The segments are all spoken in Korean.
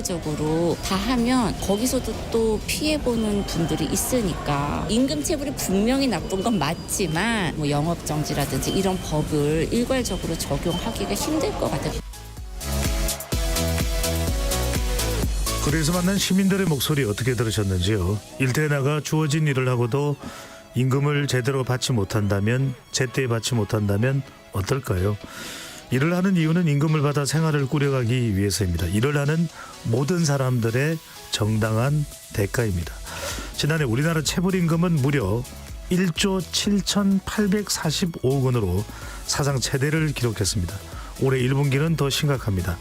적으로 다 하면 거기서도 또 피해보는 분들이 있으니까 임금 체불이 분명히 나쁜 건 맞지만 뭐 영업정지라든지 이런 법을 일괄적으로 적용하기가 힘들 것 같아요. 그래서 만난 시민들의 목소리 어떻게 들으셨는지요? 일터에 나가 주어진 일을 하고도 임금을 제대로 받지 못한다면, 제때 받지 못한다면 어떨까요? 일을 하는 이유는 임금을 받아 생활을 꾸려가기 위해서입니다. 일을 하는 모든 사람들의 정당한 대가입니다. 지난해 우리나라 체불임금은 무려 1조 7,845억 원으로 사상 최대를 기록했습니다. 올해 1분기는 더 심각합니다.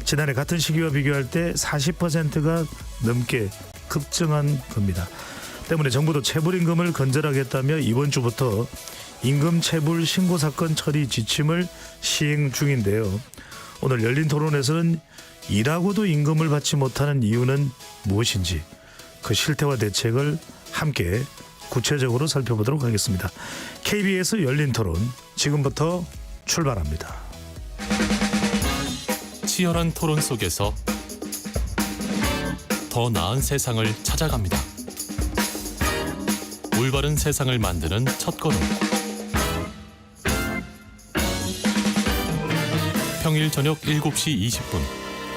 지난해 같은 시기와 비교할 때 40%가 넘게 급증한 겁니다. 때문에 정부도 체불임금을 건절하겠다며 이번 주부터 임금 체불 신고 사건 처리 지침을 시행 중인데요. 오늘 열린 토론에서는 일하고도 임금을 받지 못하는 이유는 무엇인지 그 실태와 대책을 함께 구체적으로 살펴보도록 하겠습니다. KBS 열린 토론 지금부터 출발합니다. 치열한 토론 속에서 더 나은 세상을 찾아갑니다. 올바른 세상을 만드는 첫걸음. 평일 저녁 7시 20분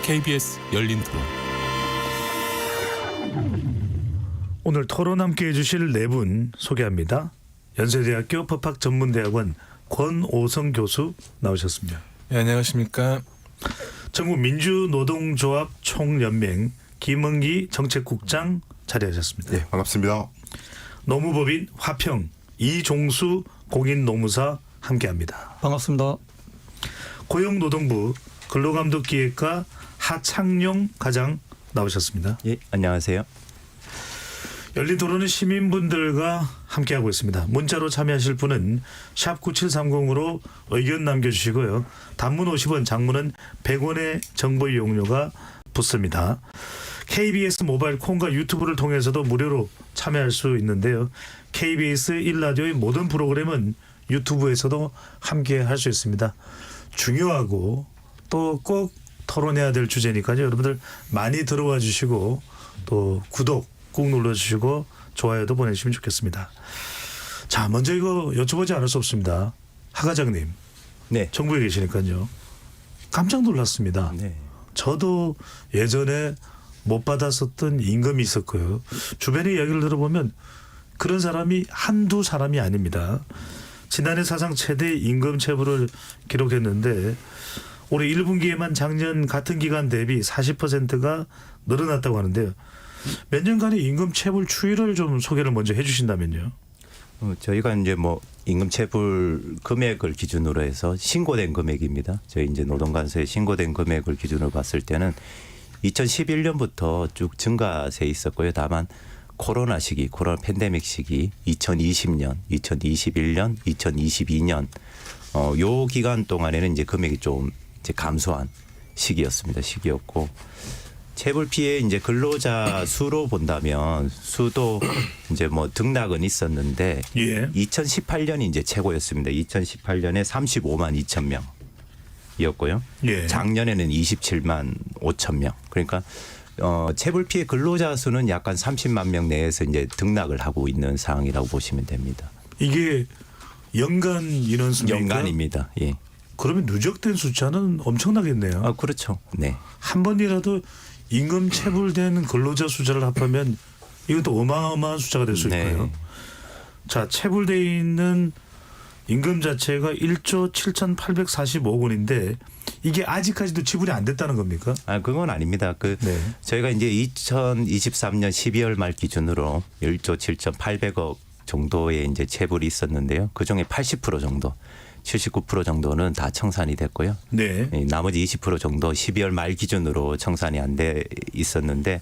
KBS 열린 토론. 오늘 토론 함께 해주실 네 분 소개합니다. 연세대학교 법학전문대학원 권오성 교수 나오셨습니다. 네, 안녕하십니까. 전국민주노동조합 총연맹 김은기 정책국장 자리하셨습니다. 네, 반갑습니다. 노무법인 화평 이종수 공인노무사 함께합니다. 반갑습니다. 고용노동부 근로감독기획과 하창룡 과장 나오셨습니다. 예, 안녕하세요. 열린 토론은 시민분들과 함께하고 있습니다. 문자로 참여하실 분은 샵 9730으로 의견 남겨주시고요. 단문 50원, 장문은 100원의 정보 이용료가 붙습니다. KBS 모바일 콩과 유튜브를 통해서도 무료로 참여할 수 있는데요. KBS 1라디오의 모든 프로그램은 유튜브에서도 함께할 수 있습니다. 중요하고 또 꼭 토론해야 될 주제니까요. 여러분들 많이 들어와 주시고 또 구독 꾹 눌러주시고 좋아요도 보내주시면 좋겠습니다. 자, 먼저 이거 여쭤보지 않을 수 없습니다. 하 과장님. 네. 정부에 계시니까요. 깜짝 놀랐습니다. 네. 저도 예전에 못 받았었던 임금이 있었고요. 주변의 이야기를 들어보면 그런 사람이 한두 사람이 아닙니다. 지난해 사상 최대 임금 체불을 기록했는데 올해 1분기에만 작년 같은 기간 대비 40%가 늘어났다고 하는데요. 몇 년간의 임금 체불 추이를 좀 소개를 먼저 해주신다면요. 저희가 이제 뭐 임금 체불 금액을 기준으로 해서 신고된 금액입니다. 저희 이제 노동관서에 신고된 금액을 기준으로 봤을 때는 2011년부터 쭉 증가세 있었고요. 다만 코로나 시기, 코로나 팬데믹 시기 2020년, 2021년, 2022년 요 기간 동안에는 이제 금액이 좀 이제 감소한 시기였고 체불 피해 이제 근로자 수로 본다면 수도 이제 뭐 등락은 있었는데 예. 2018년이 이제 최고였습니다. 2018년에 35만 2천 명이었고요. 예. 작년에는 27만 5천 명. 그러니까 체불 피해 근로자 수는 약간 30만 명 내에서 이제 등락을 하고 있는 상황이라고 보시면 됩니다. 이게 연간 인원수입니까? 연간입니다. 예. 그러면 누적된 숫자는 엄청나겠네요. 아, 그렇죠. 네. 한 번이라도 임금 체불된 근로자 숫자를 합하면 이것도 어마어마한 숫자가 될 수 있고요. 네. 자, 체불돼 있는 임금 자체가 1조 7,845억 원인데 이게 아직까지도 지불이 안 됐다는 겁니까? 아, 그건 아닙니다. 네. 저희가 이제 2023년 12월 말 기준으로 1조 7,800억 정도의 이제 체불이 있었는데요. 그 중에 80% 정도, 79% 정도는 다 청산이 됐고요. 네. 나머지 20% 정도 12월 말 기준으로 청산이 안 돼 있었는데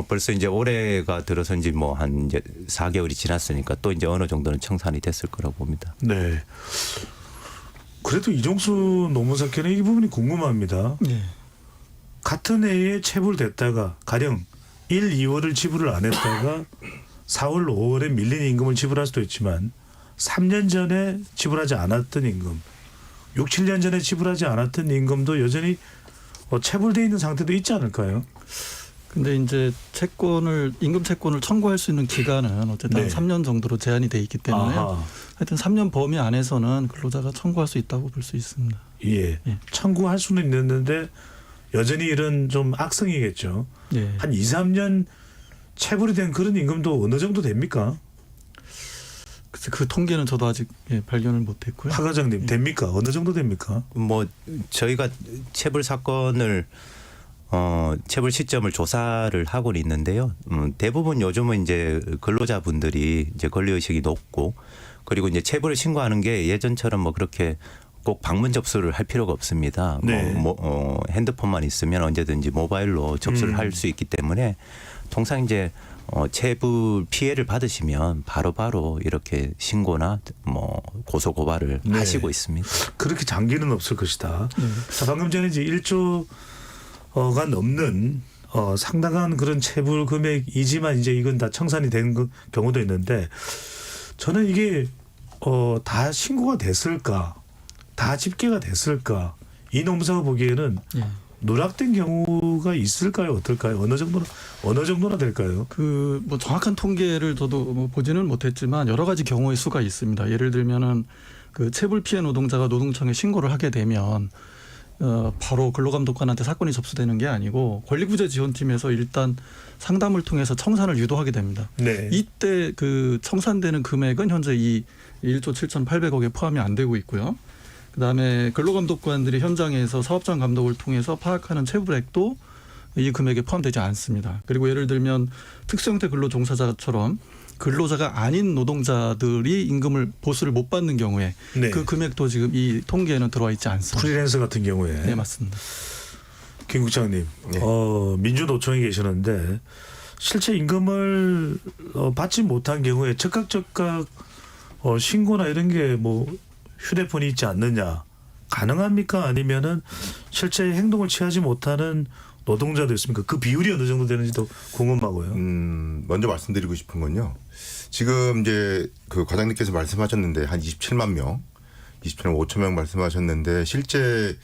벌써 이제 올해가 들어서인지 뭐 한 이제 4개월이 지났으니까 또 이제 어느 정도는 청산이 됐을 거라고 봅니다. 네. 그래도 이종수 노무사께는 이 부분이 궁금합니다. 네. 같은 해에 체불됐다가 가령 1, 2월을 지불을 안 했다가 4월, 5월에 밀린 임금을 지불할 수도 있지만 3년 전에 지불하지 않았던 임금, 6, 7년 전에 지불하지 않았던 임금도 여전히 체불돼 있는 상태도 있지 않을까요? 근데 이제 임금 채권을 청구할 수 있는 기간은 어쨌든 네. 3년 정도로 제한이 돼 있기 때문에 아하. 하여튼 3년 범위 안에서는 근로자가 청구할 수 있다고 볼 수 있습니다. 예. 예. 청구할 수는 있는데 여전히 이런 좀 악성이겠죠. 예. 한 2, 3년 체불이 된 그런 임금도 어느 정도 됩니까? 글쎄 그 통계는 저도 아직 발견을 못했고요. 하 과장님 됩니까? 어느 정도 됩니까? 뭐 저희가 체불 사건을 체불 시점을 조사를 하고 있는데요. 대부분 요즘은 이제 근로자분들이 이제 권리 의식이 높고 그리고 이제 체불을 신고하는 게 예전처럼 뭐 그렇게 꼭 방문 접수를 할 필요가 없습니다. 네. 핸드폰만 있으면 언제든지 모바일로 접수를 할 수 있기 때문에 통상 이제 체불 피해를 받으시면 바로바로 이렇게 신고나 뭐 고소 고발을 네. 하시고 있습니다. 그렇게 장기는 없을 것이다. 자, 방금 전에 이제 1조가 넘는 상당한 그런 체불 금액이지만 이제 이건 다 청산이 된 경우도 있는데 저는 이게 다 신고가 됐을까, 다 집계가 됐을까, 이 노무사가 보기에는 예. 누락된 경우가 있을까요, 어떨까요? 어느 정도나 될까요? 그 뭐 정확한 통계를 저도 뭐 보지는 못했지만 여러 가지 경우의 수가 있습니다. 예를 들면은 그 체불 피해 노동자가 노동청에 신고를 하게 되면 바로 근로감독관한테 사건이 접수되는 게 아니고 권리구제지원팀에서 일단 상담을 통해서 청산을 유도하게 됩니다. 네. 이때 그 청산되는 금액은 현재 이 1조 7,800억에 포함이 안 되고 있고요. 그다음에 근로감독관들이 현장에서 사업장 감독을 통해서 파악하는 체불액도 이 금액에 포함되지 않습니다. 그리고 예를 들면 특수형태 근로종사자처럼 근로자가 아닌 노동자들이 임금을 보수를 못 받는 경우에 네. 그 금액도 지금 이 통계에는 들어와 있지 않습니다. 프리랜서 같은 경우에. 네, 맞습니다. 김 국장님, 네. 민주노총에 계시는데 실제 임금을 받지 못한 경우에 즉각 신고나 이런 게 뭐 휴대폰이 있지 않느냐 가능합니까? 아니면은 실제 행동을 취하지 못하는 노동자도 있습니까? 그 비율이 어느 정도 되는지도 궁금하고요. 먼저 말씀드리고 싶은 건요. 지금 이제 그 과장님께서 말씀하셨는데 한 27만 명, 27만 5천 명 말씀하셨는데 실제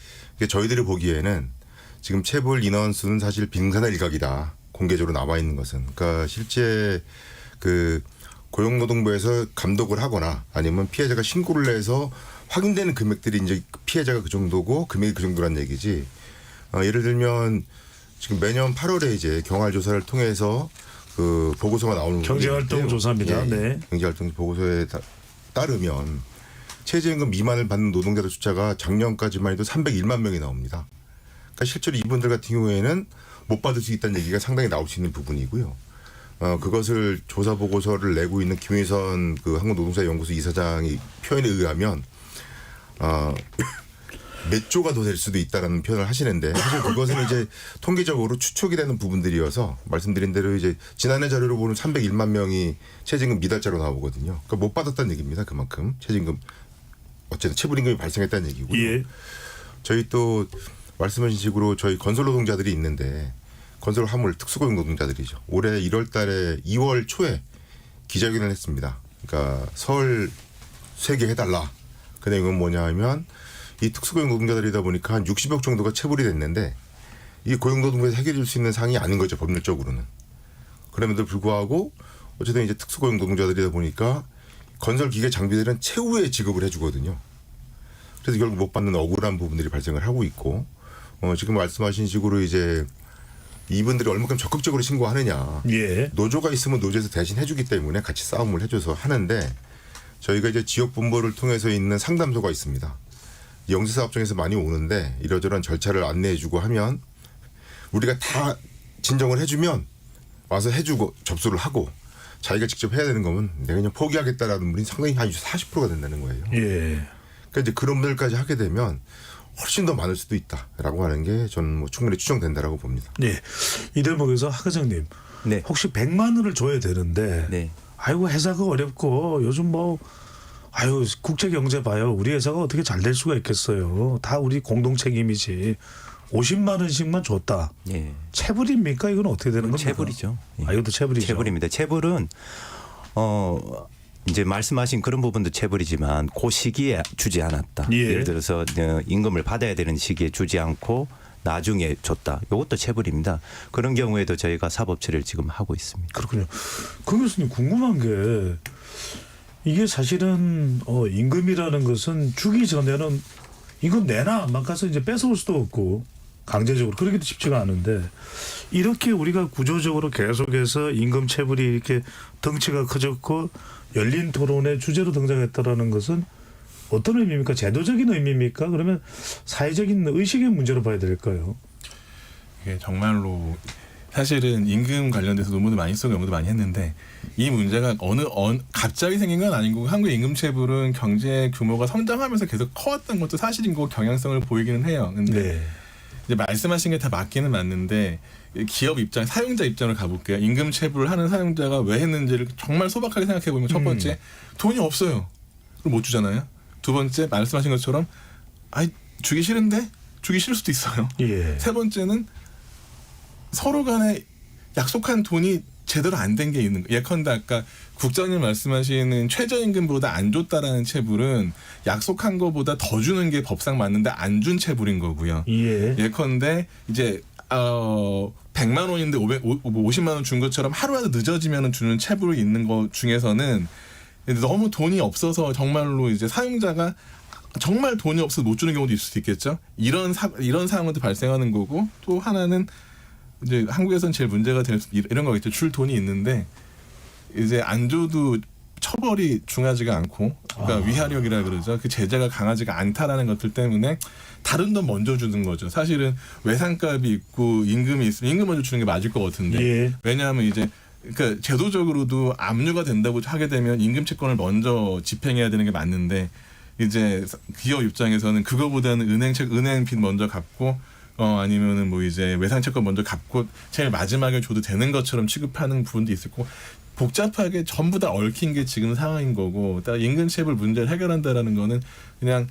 저희들이 보기에는 지금 체불 인원수는 사실 빙산의 일각이다. 공개적으로 나와 있는 것은. 그러니까 실제 그 고용노동부에서 감독을 하거나 아니면 피해자가 신고를 해서 확인되는 금액들이 이제 피해자가 그 정도고 금액이 그 정도란 얘기지. 예를 들면 지금 매년 8월에 이제 경활조사를 통해서 그 보고서가 나오는 경제활동 조사입니다. 예, 네. 경제활동 보고서에 따르면 최저임금 미만을 받는 노동자들 숫자가 작년까지만 해도 301만 명이 나옵니다. 그러니까 실제로 이분들 같은 경우에는 못 받을 수 있다는 얘기가 상당히 나올 수 있는 부분이고요. 그것을 조사 보고서를 내고 있는 김희선 그 한국노동사연구소 이사장이 표현에 의하면 몇 조가 더 될 수도 있다라는 표현을 하시는데 사실 그것은 이제 통계적으로 추측이 되는 부분들이어서 말씀드린 대로 이제 지난해 자료로 보면 301만 명이 최저임금 미달자로 나오거든요. 그러니까 못 받았다는 얘기입니다. 그만큼 최저임금 어쨌든 체불임금이 발생했다는 얘기고요. 예. 저희 또 말씀하신 식으로 저희 건설 노동자들이 있는데 건설 화물 특수고용 노동자들이죠. 올해 1월 달에 2월 초에 기자회견을 했습니다. 그러니까 설 쇠개해달라. 그 내용은 뭐냐 하면 이 특수고용 노동자들이다 보니까 한 60억 정도가 체불이 됐는데 이 고용노동부에서 해결해 줄 수 있는 사항이 아닌 거죠. 법률적으로는. 그럼에도 불구하고 어쨌든 이제 특수고용 노동자들이다 보니까 건설기계 장비들은 최후에 지급을 해주거든요. 그래서 결국 못 받는 억울한 부분들이 발생을 하고 있고 지금 말씀하신 식으로 이제 이분들이 얼마큼 적극적으로 신고하느냐. 예. 노조가 있으면 노조에서 대신 해주기 때문에 같이 싸움을 해줘서 하는데 저희가 이제 지역분보를 통해서 있는 상담소가 있습니다. 영세사업장에서 많이 오는데 이러저런 절차를 안내해주고 하면 우리가 다 진정을 해주면 와서 해주고 접수를 하고 자기가 직접 해야 되는 거면 내가 그냥 포기하겠다라는 분이 상당히 한 40%가 된다는 거예요. 예. 그러니까 이제 그런 분들까지 하게 되면 훨씬 더 많을 수도 있다라고 하는 게 저는 뭐 충분히 추정된다라고 봅니다. 예. 이 대목에서 하 과장님, 네. 혹시 100만 원을 줘야 되는데, 네. 아이고 회사가 어렵고 요즘 뭐, 아유 국제 경제 봐요. 우리 회사가 어떻게 잘 될 수가 있겠어요. 다 우리 공동 책임이지. 50만 원씩만 줬다. 예. 체불입니까? 이건 어떻게 되는 겁니까? 체불이죠. 예. 아, 이것도 체불이죠. 체불입니다. 체불은 이제 말씀하신 그런 부분도 체불이지만 그 시기에 주지 않았다. 예. 예를 들어서 임금을 받아야 되는 시기에 주지 않고 나중에 줬다. 이것도 체불입니다. 그런 경우에도 저희가 사법 처리를 지금 하고 있습니다. 그렇군요. 그 교수님 궁금한 게 이게 사실은 임금이라는 것은 주기 전에는 임금 내놔 막 가서 이제 뺏어올 수도 없고 강제적으로 그러기도 쉽지가 않은데 이렇게 우리가 구조적으로 계속해서 임금 체불이 이렇게 덩치가 커졌고 열린 토론의 주제로 등장했다라는 것은 어떤 의미입니까? 제도적인 의미입니까? 그러면 사회적인 의식의 문제로 봐야 될까요? 이게 정말로 사실은 임금 관련돼서 논문도 많이 쓰고 연구도 많이 했는데 이 문제가 갑자기 생긴 건 아니고 한국의 임금 체불은 경제 규모가 성장하면서 계속 커왔던 것도 사실인 거 경향성을 보이기는 해요. 근데 네. 이제 말씀하신 게 다 맞기는 맞는데 기업 입장, 사용자 입장을 가볼게요. 임금 체불을 하는 사용자가 왜 했는지를 정말 소박하게 생각해 보면 첫 번째 돈이 없어요. 그럼 못 주잖아요. 두 번째 말씀하신 것처럼 주기 싫은데 주기 싫을 수도 있어요. 예. 세 번째는 서로 간에 약속한 돈이 제대로 안 된 게 있는 거예요. 예컨대 아까 국장님 말씀하시는 최저임금보다 안 줬다라는 체불은 약속한 것보다 더 주는 게 법상 맞는데 안 준 체불인 거고요. 예. 예컨대 이제 100만 원인데 50만 원 준 것처럼 하루라도 늦어지면 주는 체불이 있는 것 중에서는 너무 돈이 없어서 정말로 이제 사용자가 정말 돈이 없어서 못 주는 경우도 있을 수도 있겠죠. 이런 상황도 발생하는 거고 또 하나는 이제 한국에서는 제일 문제가 될 이런 거겠죠. 줄 돈이 있는데 이제 안 줘도 처벌이 중하지가 않고 그러니까 위하력이라 그러죠. 그 제재가 강하지가 않다라는 것들 때문에 다른 돈 먼저 주는 거죠. 사실은 외상값이 있고 임금이 있으면 임금 먼저 주는 게 맞을 것 같은데 예. 왜냐하면 이제 그러니까 제도적으로도 압류가 된다고 하게 되면 임금 채권을 먼저 집행해야 되는 게 맞는데 이제 기업 입장에서는 그거보다는 은행 빚 먼저 갚고 아니면은 뭐 이제 외상 채권 먼저 갚고 제일 마지막에 줘도 되는 것처럼 취급하는 부분도 있을 거고 복잡하게 전부 다 얽힌 게 지금 상황인 거고 딱 임금 체불 문제를 해결한다라는 거는 그냥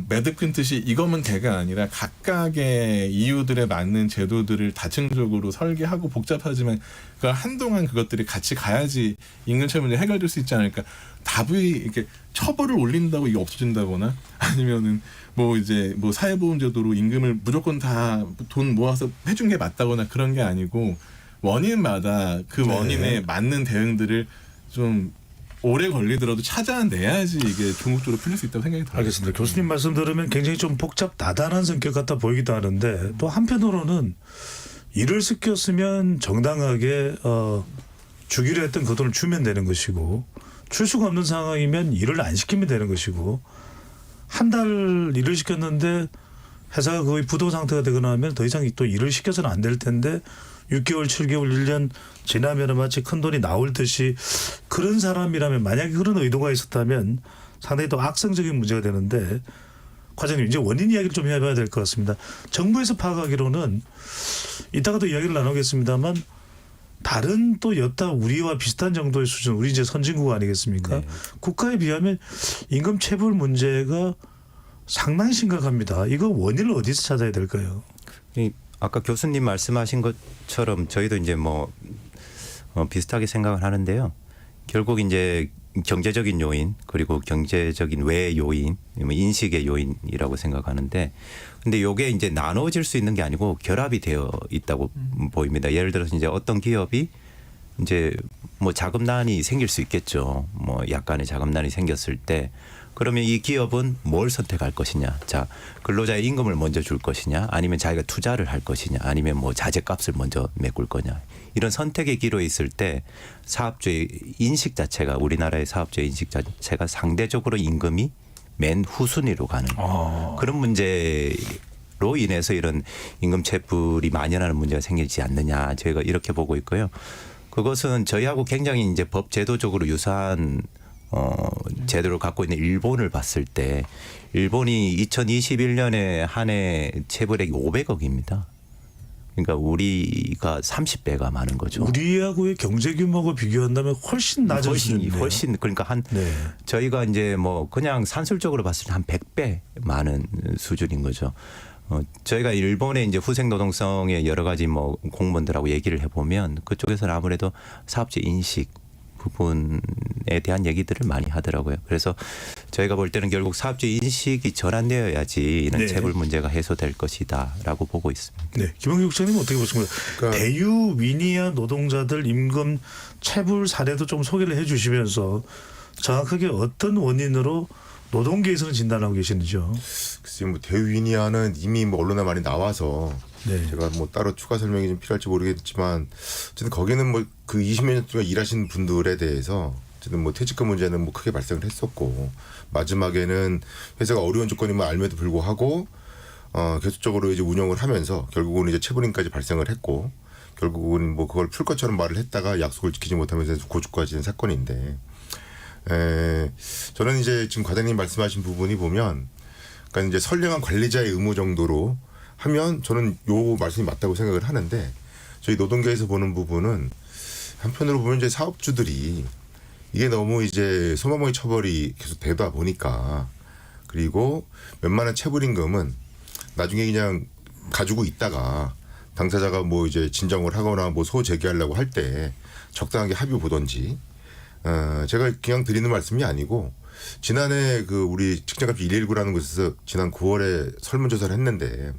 매듭큰 뜻이 이거면 대가 아니라 각각의 이유들에 맞는 제도들을 다층적으로 설계하고 복잡하지만 그 한동안 그것들이 같이 가야지 임금체 문제 해결될 수 있지 않을까. 답이 이렇게 처벌을 올린다고 이게 없어진다거나 아니면은 뭐 이제 뭐 사회보험제도로 임금을 무조건 다 돈 모아서 해준 게 맞다거나 그런 게 아니고 원인마다 그 원인에 맞는 대응들을 좀 오래 걸리더라도 찾아내야지 이게 궁극적으로 풀릴 수 있다고 생각이 들어요. 알겠습니다. 교수님 말씀 들으면 굉장히 좀 복잡 다단한 성격 같아 보이기도 하는데 또 한편으로는 일을 시켰으면 정당하게 주기로 했던 그 돈을 주면 되는 것이고 줄 수가 없는 상황이면 일을 안 시키면 되는 것이고 한 달 일을 시켰는데 회사가 거의 부도 상태가 되거나 하면 더 이상 또 일을 시켜서는 안 될 텐데 6개월, 7개월, 1년 지나면 마치 큰 돈이 나올 듯이 그런 사람이라면 만약에 그런 의도가 있었다면 상당히 또 악성적인 문제가 되는데 과장님 이제 원인 이야기를 좀 해봐야 될 것 같습니다. 정부에서 파악하기로는 이따가도 이야기를 나누겠습니다만 다른 또 여타 우리와 비슷한 정도의 수준 우리 이제 선진국 아니겠습니까? 네. 국가에 비하면 임금 체불 문제가 상당히 심각합니다. 이거 원인을 어디서 찾아야 될까요? 아까 교수님 말씀하신 것처럼 저희도 이제 뭐 비슷하게 생각을 하는데요. 결국 이제 경제적인 요인 그리고 경제적인 외 요인, 인식의 요인이라고 생각하는데, 근데 요게 이제 나눠질 수 있는 게 아니고 결합이 되어 있다고 보입니다. 예를 들어서 이제 어떤 기업이 이제 뭐 자금난이 생길 수 있겠죠. 뭐 약간의 자금난이 생겼을 때 그러면 이 기업은 뭘 선택할 것이냐. 자, 근로자의 임금을 먼저 줄 것이냐 아니면 자기가 투자를 할 것이냐 아니면 뭐 자재값을 먼저 메꿀 거냐. 이런 선택의 기로에 있을 때 사업주의 인식 자체가 우리나라의 사업주의 인식 자체가 상대적으로 임금이 맨 후순위로 가는 그런 문제로 인해서 이런 임금 체불이 만연하는 문제가 생기지 않느냐. 저희가 이렇게 보고 있고요. 그것은 저희하고 굉장히 이제 법 제도적으로 유사한 제도를 갖고 있는 일본을 봤을 때 일본이 2021년에 한 해 체불액이 500억입니다. 그러니까 우리가 30배가 많은 거죠. 우리하고의 경제 규모가 비교한다면 훨씬 낮은 수준이네요. 훨씬 그러니까 한 네. 저희가 이제 뭐 그냥 산술적으로 봤을 때 한 100배 많은 수준인 거죠. 저희가 일본의 이제 후생 노동성의 여러 가지 뭐 공무원들하고 얘기를 해보면 그쪽에서는 아무래도 사업주의 인식 부분에 대한 얘기들을 많이 하더라고요. 그래서 저희가 볼 때는 결국 사업주 인식이 전환되어야지 이런 네. 체불 문제가 해소될 것이다라고 보고 있습니다. 네, 김원기 국장님 어떻게 보십니까? 그러니까 대유 위니아 노동자들 임금 체불 사례도 좀 소개를 해주시면서 정확하게 어떤 원인으로 노동계에서는 진단하고 계시는지요? 글쎄 뭐 대위니아는 이미 뭐 언론에 많이 나와서 네. 제가 뭐 따로 추가 설명이 좀 필요할지 모르겠지만 어쨌든 거기는 뭐 그 20몇 년 동안 일하신 분들에 대해서 어쨌든 뭐 퇴직금 문제는 뭐 크게 발생을 했었고 마지막에는 회사가 어려운 조건임을 알면도 불구하고 계속적으로 이제 운영을 하면서 결국은 이제 체불임까지 발생을 했고 결국은 뭐 그걸 풀 것처럼 말을 했다가 약속을 지키지 못하면서 고주까지 된 사건인데 저는 이제 지금 과장님 말씀하신 부분이 보면 그러니까 이제 선량한 관리자의 의무 정도로 하면 저는 요 말씀이 맞다고 생각을 하는데 저희 노동계에서 보는 부분은 한편으로 보면 이제 사업주들이 이게 너무 이제 소마모의 처벌이 계속 되다 보니까 그리고 웬만한 체불임금은 나중에 그냥 가지고 있다가 당사자가 뭐 이제 진정을 하거나 뭐 소재기하려고 할 때 적당하게 합의 보던지 제가 그냥 드리는 말씀이 아니고 지난해 그 우리 직장갑질 119라는 곳에서 지난 9월에 설문조사를 했는데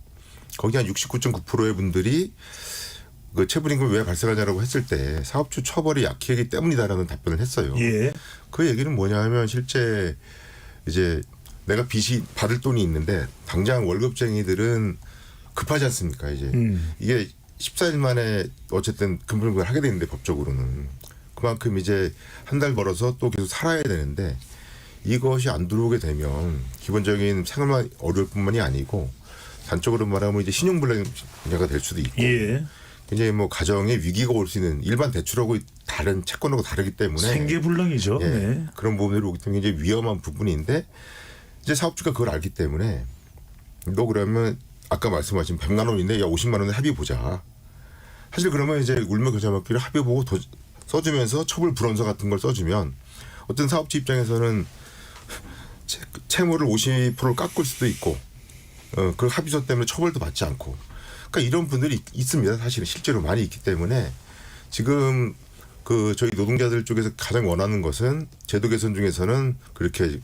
거기 한 69.9%의 분들이 그 체불임금이 왜 발생하냐라고 했을 때 사업주 처벌이 약하기 때문이다라는 답변을 했어요. 예. 그 얘기는 뭐냐 하면 실제 이제 내가 빚이 받을 돈이 있는데 당장 월급쟁이들은 급하지 않습니까? 이제 이게 14일 만에 어쨌든 금품을 하게 되는데 법적으로는 그만큼 이제 한 달 벌어서 또 계속 살아야 되는데 이것이 안 들어오게 되면 기본적인 생활만 어려울 뿐만이 아니고 단적으로 말하면 이제 신용불량자가 될 수도 있고 예. 굉장히 뭐 가정에 위기가 올 수 있는 일반 대출하고 다른 채권하고 다르기 때문에 생계불능이죠. 예, 네. 그런 부분들이 오기 때문에 이제 위험한 부분인데 이제 사업주가 그걸 알기 때문에 너 그러면 아까 말씀하신 100만 원인데 야 50만 원에 합의 보자. 사실 그러면 이제 울며 겨자 먹기를 합의 보고 써주면서 처벌 불원서 같은 걸 써주면 어떤 사업주 입장에서는 채무를 50%를 깎을 수도 있고 그 합의서 때문에 처벌도 받지 않고 그러니까 이런 분들이 있습니다. 사실은 실제로 많이 있기 때문에 지금 그 저희 노동자들 쪽에서 가장 원하는 것은 제도 개선 중에서는 그렇게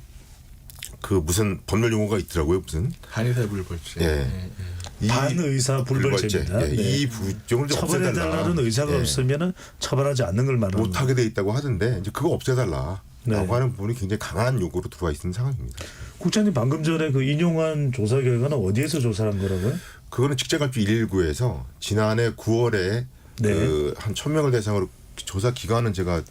그 무슨 법률 용어가 있더라고요. 무슨 한의사불벌죄. 예. 이 반의사 불벌죄입니다. 예. 네. 이 부정을 좀 처벌해달라는 의사가 예. 없으면 처벌하지 않는 걸 말하는 못하게 돼 있다고 하던데 이제 그거 없애달라라고 네. 하는 부분이 굉장히 강한 요구로 들어와 있는 상황입니다. 국장님 방금 전에 그 인용한 조사 결과는 어디에서 조사한 거라고요? 그거는 직장갑질 119에서 지난해 9월에 네. 그 한 1,000명을 대상으로 조사 기간은 제가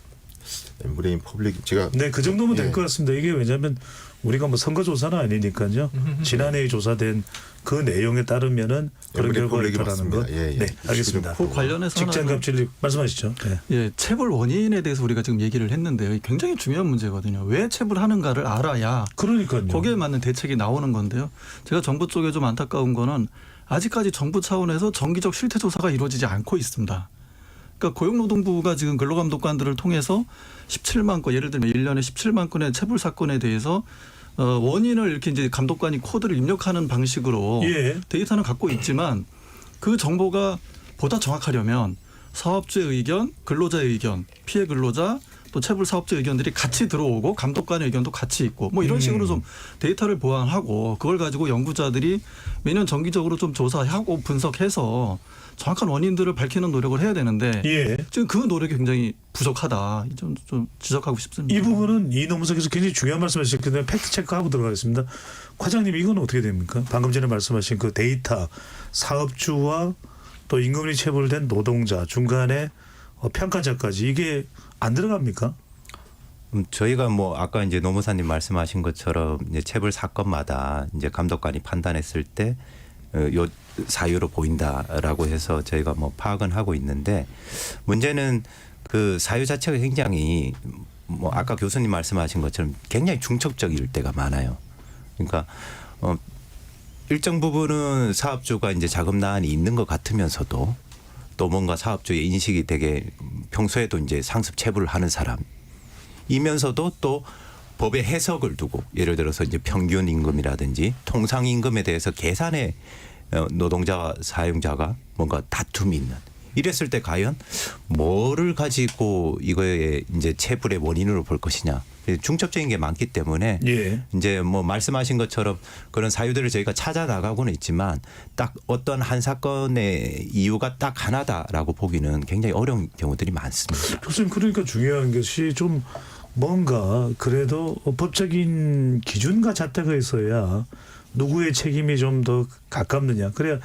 엠브레인 퍼블릭 제가 네, 그 정도면 될 예. 것 같습니다. 이게 왜냐하면 우리가 뭐 선거조사는 아니니까요. 지난해에 조사된 그 내용에 따르면은 그런 엠브레인 결과가 퍼블릭이 있다라는 거. 맞습니다. 예, 예. 네, 알겠습니다. 그 관련해서 직장 갑질 말씀하시죠. 네. 예, 체불 원인에 대해서 우리가 지금 얘기를 했는데요. 굉장히 중요한 문제거든요. 왜 체불하는가를 알아야 그러니까요. 거기에 맞는 대책이 나오는 건데요. 제가 정부 쪽에 좀 안타까운 거는 아직까지 정부 차원에서 정기적 실태 조사가 이루어지지 않고 있습니다. 그러니까 고용노동부가 지금 근로감독관들을 통해서 17만 건, 예를 들면 1년에 17만 건의 체불 사건에 대해서 원인을 이렇게 이제 감독관이 코드를 입력하는 방식으로 예. 데이터는 갖고 있지만 그 정보가 보다 정확하려면 사업주의 의견, 근로자의 의견, 피해 근로자 또 체불 사업자 의견들이 같이 들어오고 감독관의 의견도 같이 있고 뭐 이런 식으로 좀 데이터를 보완하고 그걸 가지고 연구자들이 매년 정기적으로 좀 조사하고 분석해서 정확한 원인들을 밝히는 노력을 해야 되는데 예. 지금 그 노력이 굉장히 부족하다. 좀 지적하고 싶습니다. 이 부분은 이노무석에서 굉장히 중요한 말씀하셨기 때문에 팩트 체크하고 들어가겠습니다. 과장님 이건 어떻게 됩니까? 방금 전에 말씀하신 그 데이터 사업주와 또 임금이 체불된 노동자 중간에 평가자까지 이게 안 들어갑니까? 저희가 뭐 아까 이제 노무사님 말씀하신 것처럼 이제 체불 사건마다 이제 감독관이 판단했을 때 요 사유로 보인다라고 해서 저희가 뭐 파악은 하고 있는데 문제는 그 사유 자체가 굉장히 뭐 아까 교수님 말씀하신 것처럼 굉장히 중첩적일 때가 많아요. 그러니까 일정 부분은 사업주가 이제 자금난이 있는 것 같으면서도 또 뭔가 사업주의 인식이 되게 평소에도 이제 상습 체불을 하는 사람이면서도 또 법의 해석을 두고 예를 들어서 이제 평균 임금이라든지 통상 임금에 대해서 계산에 노동자와 사용자가 뭔가 다툼이 있는 이랬을 때 과연 뭐를 가지고 이거에 이제 체불의 원인으로 볼 것이냐. 중첩적인 게 많기 때문에 예. 이제 뭐 말씀하신 것처럼 그런 사유들을 저희가 찾아 나가고는 있지만 딱 어떤 한 사건의 이유가 딱 하나다라고 보기는 굉장히 어려운 경우들이 많습니다. 교수님, 그러니까 중요한 것이 좀 뭔가 그래도 법적인 기준과 잣대가 있어야 누구의 책임이 좀 더 가깝느냐. 그래야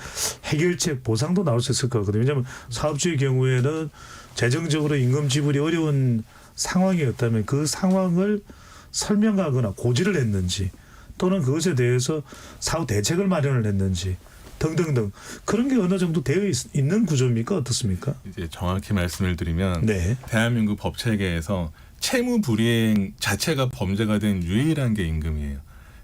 해결책, 보상도 나올 수 있을 것 같거든요. 왜냐하면 사업주의 경우에는 재정적으로 임금 지불이 어려운 상황이었다면 그 상황을 설명하거나 고지를 했는지 또는 그것에 대해서 사후 대책을 마련을 했는지 등등등 그런 게 어느 정도 되어 있는 구조입니까? 어떻습니까? 이제 정확히 말씀을 드리면 네. 대한민국 법 체계에서 채무 불이행 자체가 범죄가 된 유일한 게 임금이에요.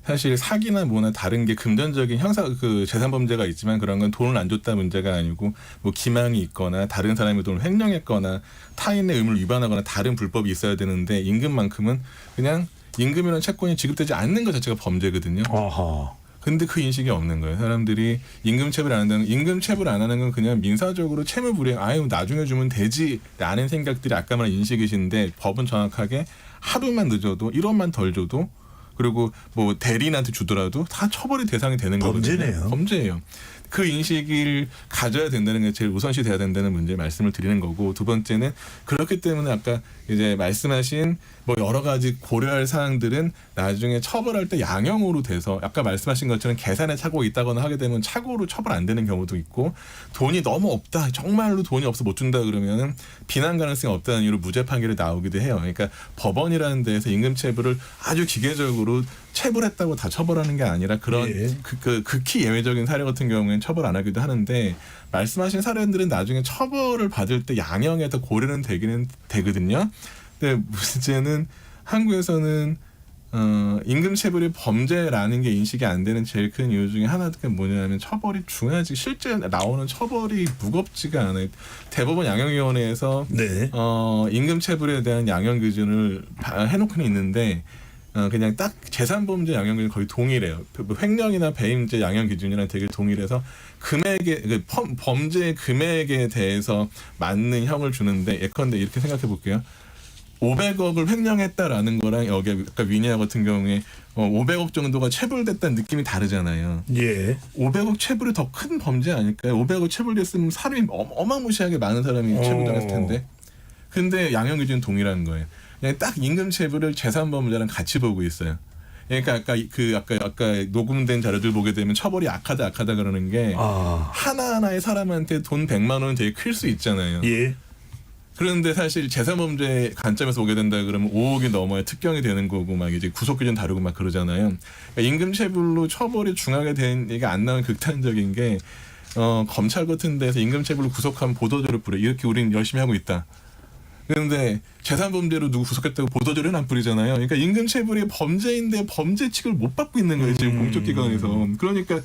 사실 사기나 뭐나 다른 게 금전적인 형사 그 재산 범죄가 있지만 그런 건 돈을 안 줬다 문제가 아니고 뭐 기망이 있거나 다른 사람의 돈을 횡령했거나 타인의 의무를 위반하거나 다른 불법이 있어야 되는데 임금만큼은 그냥 임금이라는 채권이 지급되지 않는 것 자체가 범죄거든요. 아하. 근데 그 인식이 없는 거예요. 사람들이 임금 체불 안 한다는 임금 체불 안 하는 건 그냥 민사적으로 채무 불이행 아유 나중에 주면 되지라는 생각들이 아까 말한 인식이신데 법은 정확하게 하루만 늦어도 1원만 덜 줘도 그리고 뭐 대리인한테 주더라도 다 처벌의 대상이 되는 거거든요. 범죄네요. 범죄예요. 그 인식을 가져야 된다는 게 제일 우선시 돼야 된다는 문제 말씀을 드리는 거고 두 번째는 그렇기 때문에 아까 이제 말씀하신 뭐 여러 가지 고려할 사항들은 나중에 처벌할 때 양형으로 돼서 아까 말씀하신 것처럼 계산에 착오가 있다거나 하게 되면 착오로 처벌 안 되는 경우도 있고 돈이 너무 없다 정말로 돈이 없어 못 준다 그러면은 비난 가능성이 없다는 이유로 무죄 판결이 나오기도 해요. 그러니까 법원이라는 데에서 임금 체불을 아주 기계적으로 체불했다고 다 처벌하는 게 아니라 그런 예. 극히 예외적인 사례 같은 경우에는 처벌 안 하기도 하는데 말씀하신 사례들은 나중에 처벌을 받을 때 양형에 더 고려는 되기는 되거든요. 근데 문제는 한국에서는 임금 체불이 범죄라는 게 인식이 안 되는 제일 큰 이유 중에 하나가 뭐냐면 처벌이 중요하지 실제 나오는 처벌이 무겁지가 않아요. 대법원 양형위원회에서 네. 임금 체불에 대한 양형 기준을 해놓고는 있는데 그냥 딱 재산범죄 양형 기준 거의 동일해요. 횡령이나 배임죄 양형 기준이랑 되게 동일해서 금액의 범죄 금액에 대해서 맞는 형을 주는데 예컨대 이렇게 생각해 볼게요. 500억을 횡령했다라는 거랑 여기 아까 위니아 같은 경우에 500억 정도가 체불됐다는 느낌이 다르잖아요. 예. 500억 체불이 더 큰 범죄 아닐까요? 500억 체불됐으면 사람이 어마무시하게 많은 사람이 체불당했을 텐데. 근데 양형 기준은 동일한 거예요. 그냥 딱 임금 체불을 재산범죄랑 같이 보고 있어요. 그러니까 아까 녹음된 자료들 보게 되면 처벌이 악하다 그러는 게 하나하나의 사람한테 돈 100만 원은 되게 클 수 있잖아요. 예. 그런데 사실 재산범죄 관점에서 보게 된다 그러면 5억이 넘어야 특경이 되는 거고 막 이제 구속기준 다르고 막 그러잖아요. 그러니까 임금체불로 처벌이 중하게 된 얘기가 안 나온 극단적인 게 검찰 같은 데서 임금체불로 구속하면 보도자료 뿌려 이렇게 우리는 열심히 하고 있다. 그런데 재산범죄로 누구 구속했다고 보도자료는 안 뿌리잖아요. 그러니까 임금체불이 범죄인데 범죄 취급을 못 받고 있는 거예요. 지금 공적기관에서. 그러니까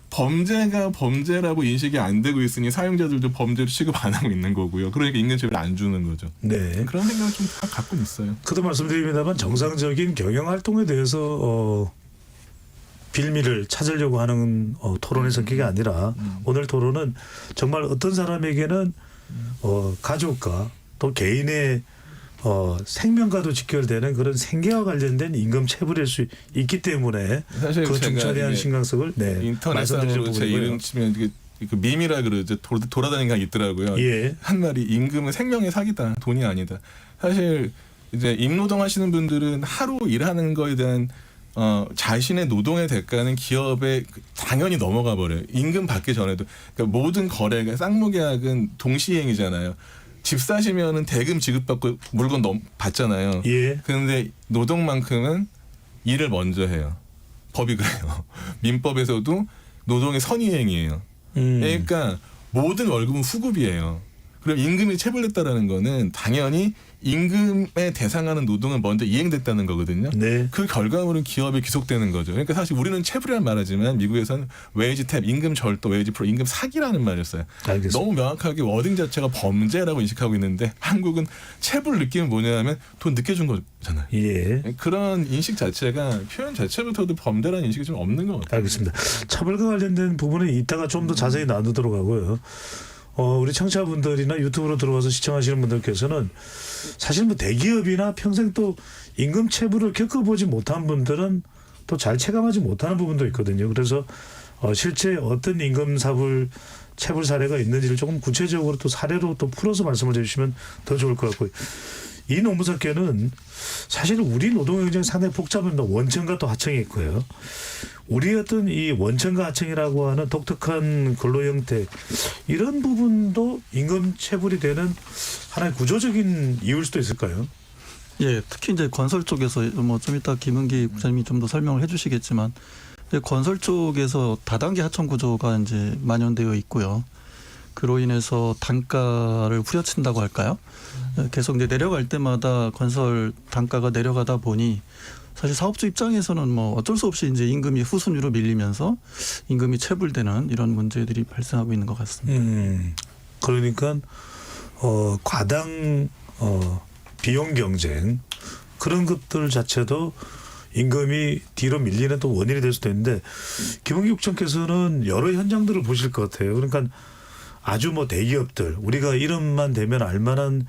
범죄가 범죄라고 인식이 안 되고 있으니 사용자들도 범죄로 취급 안 하고 있는 거고요. 그러니까 임금체불을 안 주는 거죠. 네. 그런 생각을 좀 다 갖고 있어요. 그도 말씀드립니다만 정상적인 경영 활동에 대해서 빌미를 찾으려고 하는 토론의 성격이 아니라 오늘 토론은 정말 어떤 사람에게는 가족과 또 개인의 생명과도 직결되는 그런 생계와 관련된 임금 체불일 수 있기 때문에 사실 그 제가 중차대한 신강성을 인터넷상으로 제 이름 치면 그 밈이라 그러죠. 돌아다니는 게 있더라고요. 예. 한 말이 임금은 생명의 사기다. 돈이 아니다. 사실 이제 임노동 하시는 분들은 하루 일하는 거에 대한 자신의 노동의 대가는 기업에 당연히 넘어가 버려요. 임금 받기 전에도. 그러니까 모든 거래가 쌍무계약은 동시행이잖아요. 집 사시면은 대금 지급받고 물건 받잖아요. 예. 그런데 노동만큼은 일을 먼저 해요. 법이 그래요. 민법에서도 노동의 선의행위예요. 그러니까 모든 월급은 후급이에요. 그럼 임금이 체불됐다라는 거는 당연히 임금에 대상하는 노동은 먼저 이행됐다는 거거든요. 네. 그 결과물은 기업에 귀속되는 거죠. 그러니까 사실 우리는 체불이라는 말하지만 미국에서는 웨이지 탭, 임금 절도, 웨이지 프로, 임금 사기라는 말을 써요. 알겠습니다. 너무 명확하게 워딩 자체가 범죄라고 인식하고 있는데 한국은 체불 느낌은 뭐냐면 돈 늦게 준 거잖아요. 예. 그런 인식 자체가 표현 자체부터도 범죄라는 인식이 좀 없는 것 같아요. 알겠습니다. 처벌과 관련된 부분은 이따가 좀 더 자세히 나누도록 하고요. 우리 청취자분들이나 유튜브로 들어와서 시청하시는 분들께서는 사실 뭐 대기업이나 평생 또 임금 체불을 겪어보지 못한 분들은 또 잘 체감하지 못하는 부분도 있거든요. 그래서 실제 어떤 임금 체불 사례가 있는지를 조금 구체적으로 또 사례로 또 풀어서 말씀을 해주시면 더 좋을 것 같고요. 이 노무사께는 사실 우리 노동 경쟁이 상당히 복잡합니다. 원청과 또 하청이 있고요. 우리 어떤 이 원청과 하청이라고 하는 독특한 근로 형태 이런 부분도 임금 체불이 되는 하나의 구조적인 이유일 수도 있을까요? 예, 특히 이제 건설 쪽에서 뭐 좀 이따 김은기 국장님이 좀 더 설명을 해주시겠지만 이제 건설 쪽에서 다단계 하청 구조가 이제 만연되어 있고요. 그로 인해서 단가를 후려친다고 할까요? 계속 이제 내려갈 때마다 건설 단가가 내려가다 보니 사실 사업주 입장에서는 뭐 어쩔 수 없이 이제 임금이 후순위로 밀리면서 임금이 체불되는 이런 문제들이 발생하고 있는 것 같습니다. 그러니까 과당 비용 경쟁 그런 것들 자체도 임금이 뒤로 밀리는 또 원인이 될 수도 있는데 김은기 국장께서는 여러 현장들을 보실 것 같아요. 그러니까 아주 뭐 대기업들 우리가 이름만 대면 알만한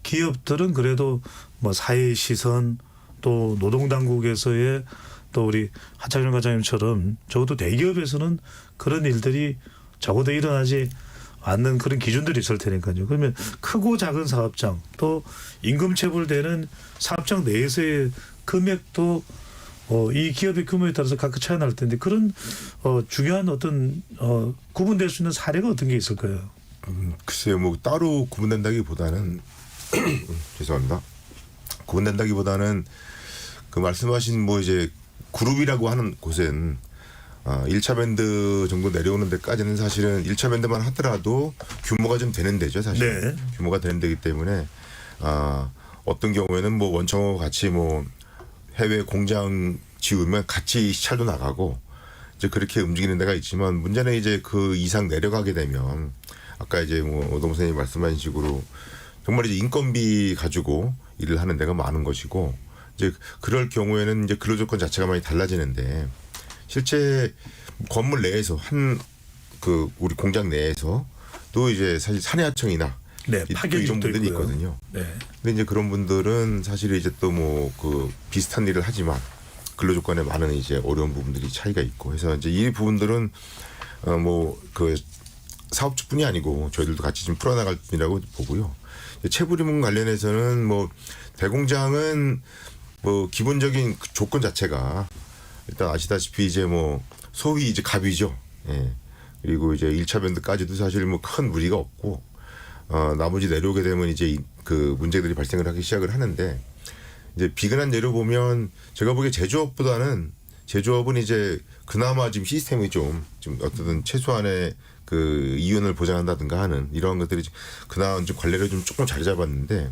기업들은 그래도 뭐 사회의 시선 또 노동당국에서의 또 우리 하창현 과장님처럼 적어도 대기업에서는 그런 일들이 적어도 일어나지 않는 그런 기준들이 있을 테니까요. 그러면 크고 작은 사업장 또 임금 체불되는 사업장 내에서의 금액도 이 기업의 규모에 따라서 각각 차이 날 텐데 그런 중요한 어떤 구분될 수 있는 사례가 어떤 게 있을까요? 글쎄요, 뭐 따로 구분된다기보다는 죄송합니다. 구분된다기보다는 그 말씀하신 뭐 이제 그룹이라고 하는 곳은 1차 밴드 정도 내려오는 데까지는 사실은 1차 밴드만 하더라도 규모가 좀 되는 데죠, 사실. 네. 규모가 되는 데이기 때문에 어떤 경우에는 뭐 원청하고 같이 뭐 해외 공장 지으면 같이 시찰도 나가고 이제 그렇게 움직이는 데가 있지만 문제는 이제 그 이상 내려가게 되면 아까 이제 뭐 오동 선생님이 말씀하신 식으로 정말 이제 인건비 가지고 일을 하는 데가 많은 것이고 이제 그럴 경우에는 이제 근로조건 자체가 많이 달라지는데 실제 건물 내에서 그 우리 공장 내에서 또 이제 사실 사내하청이나 네, 이런 분들이 있거든요. 네. 근데 이제 그런 분들은 사실 이제 또 뭐 그 비슷한 일을 하지만 근로조건에 많은 이제 어려운 부분들이 차이가 있고 해서 이제 이 부분들은 뭐 그 사업주뿐이 아니고 저희들도 같이 좀 풀어나갈 뿐이라고 보고요. 체불임금 관련해서는 뭐 대공장은 뭐 기본적인 그 조건 자체가 일단 아시다시피 이제 뭐 소위 이제 갑이죠. 예. 그리고 이제 1차 밴드까지도 사실 뭐 큰 무리가 없고 나머지 내려오게 되면 이제 그 문제들이 발생을 하기 시작을 하는데 이제 비근한 예로 보면 제가 보기에 제조업은 이제 그나마 지금 시스템이 좀 어떤 최소한의 그 이윤을 보장한다든가 하는 이런 것들이 그나마 좀 관리를 좀 조금 잘 잡았는데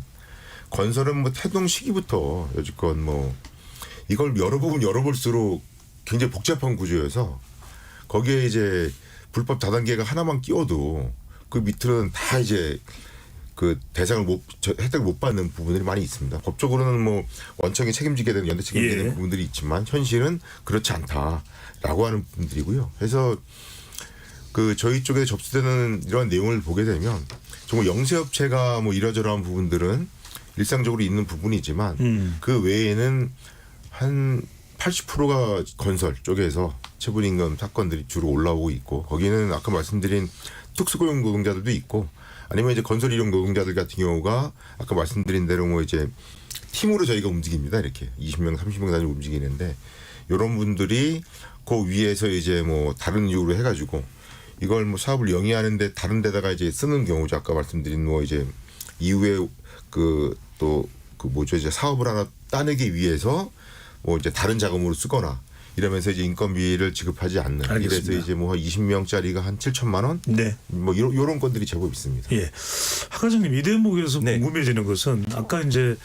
건설은 뭐 태동 시기부터 여지껏 뭐 이걸 열어볼수록 굉장히 복잡한 구조여서 거기에 이제 불법 다단계가 하나만 끼워도 그 밑으로는 다 이제 그 혜택을 못 받는 부분들이 많이 있습니다. 법적으로는 뭐 원청이 책임지게 되는 연대 책임지게 되는 부분들이 있지만 현실은 그렇지 않다라고 하는 부분들이고요. 그래서 그 저희 쪽에 접수되는 이런 내용을 보게 되면 정말 영세업체가 뭐 이러저러한 부분들은 일상적으로 있는 부분이지만 그 외에는 한 80%가 건설 쪽에서 체불임금 사건들이 주로 올라오고 있고 거기는 아까 말씀드린 특수고용 노동자들도 있고 아니면 이제 건설 일용 노동자들 같은 경우가 아까 말씀드린 대로 뭐 이제 팀으로 저희가 움직입니다. 이렇게 20명, 30명 단위로 움직이는데 이런 분들이 그 위에서 이제 뭐 다른 이유로 해가지고 이걸 뭐 사업을 영위하는데 다른 데다가 이제 쓰는 경우죠. 아까 말씀드린 뭐 이제 이후에 그 뭐죠 이제 사업을 하나 따내기 위해서 뭐 이제 다른 자금으로 쓰거나 이러면서 이제 인건비를 지급하지 않는. 알겠습니다. 이래서 이제 뭐 20명짜리가 한 7천만 원? 네. 뭐 이런 건들이 제법 있습니다. 예. 하 과장님 이 대목에서 네. 궁금해지는 것은 아까 이제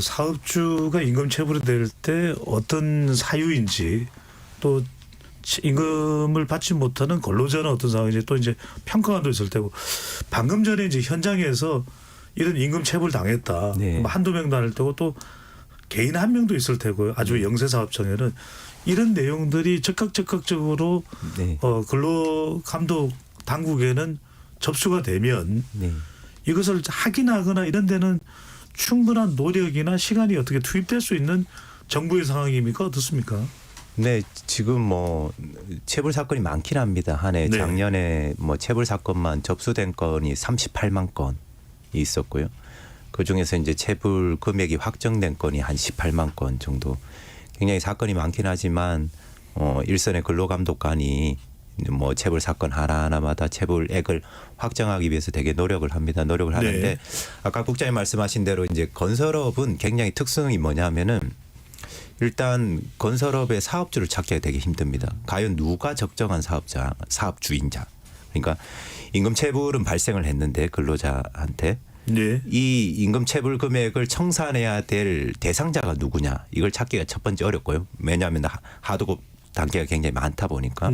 사업주가 임금 체불이 될 때 어떤 사유인지 또 임금을 받지 못하는 근로자는 어떤 상황인지 또 이제 평가관도 있을 테고 방금 전에 이제 현장에서 이런 임금 체불 당했다. 네. 뭐 한두 명도 아닐 테고 또 개인 한 명도 있을 테고요. 아주 영세 사업장에는 이런 내용들이 적극적으로 네. 근로 감독 당국에는 접수가 되면 네. 이것을 확인하거나 이런 데는 충분한 노력이나 시간이 어떻게 투입될 수 있는 정부의 상황입니까? 어떻습니까? 네, 지금 뭐 체불 사건이 많긴 합니다. 한 해 네. 작년에 뭐 체불 사건만 접수된 건이 38만 건이 있었고요. 그 중에서 이제 체불 금액이 확정된 건이 한 18만 건 정도. 굉장히 사건이 많긴 하지만 일선의 근로감독관이 뭐 체불 사건 하나하나마다 체불액을 확정하기 위해서 되게 노력을 합니다. 노력을 하는데 네. 아까 국장님 말씀하신 대로 이제 건설업은 굉장히 특성이 뭐냐면은 일단 건설업의 사업주를 찾기가 되게 힘듭니다. 과연 누가 적정한 사업주인자. 그러니까 임금체불은 발생을 했는데 근로자한테 네. 이 임금체불 금액을 청산해야 될 대상자가 누구냐. 이걸 찾기가 첫 번째 어렵고요. 왜냐하면 하도급 단계가 굉장히 많다 보니까.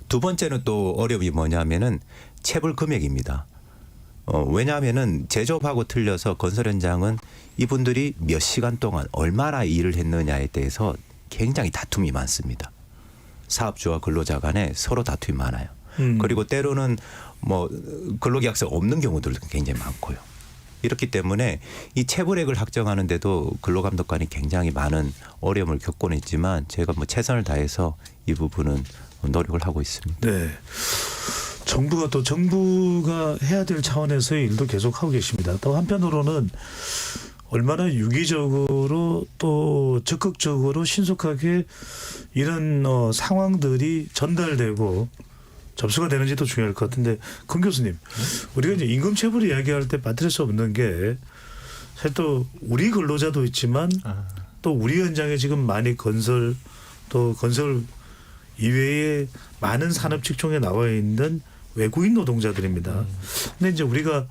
두 번째는 또 어려움이 뭐냐면은 체불 금액입니다. 왜냐하면은 제조업하고 틀려서 건설 현장은 이분들이 몇 시간 동안 얼마나 일을 했느냐에 대해서 굉장히 다툼이 많습니다. 사업주와 근로자 간에 서로 다툼이 많아요. 그리고 때로는 뭐 근로계약서 없는 경우들도 굉장히 많고요. 이렇기 때문에 이 체불액을 확정하는데도 근로감독관이 굉장히 많은 어려움을 겪고는 있지만 제가 뭐 최선을 다해서 이 부분은 노력을 하고 있습니다. 네. 정부가 해야 될 차원에서의 일도 계속 하고 계십니다. 또 한편으로는 얼마나 유기적으로 또 적극적으로 신속하게 이런 상황들이 전달되고 접수가 되는지도 중요할 것 같은데 권 교수님, 우리가 이제 임금체불 이야기할 때 빠뜨릴 수 없는 게 사실 또 우리 근로자도 있지만 또 우리 현장에 지금 많이 건설 또 건설 이외에 많은 산업 직종에 나와 있는 외국인 노동자들입니다. 근데 이제 우리가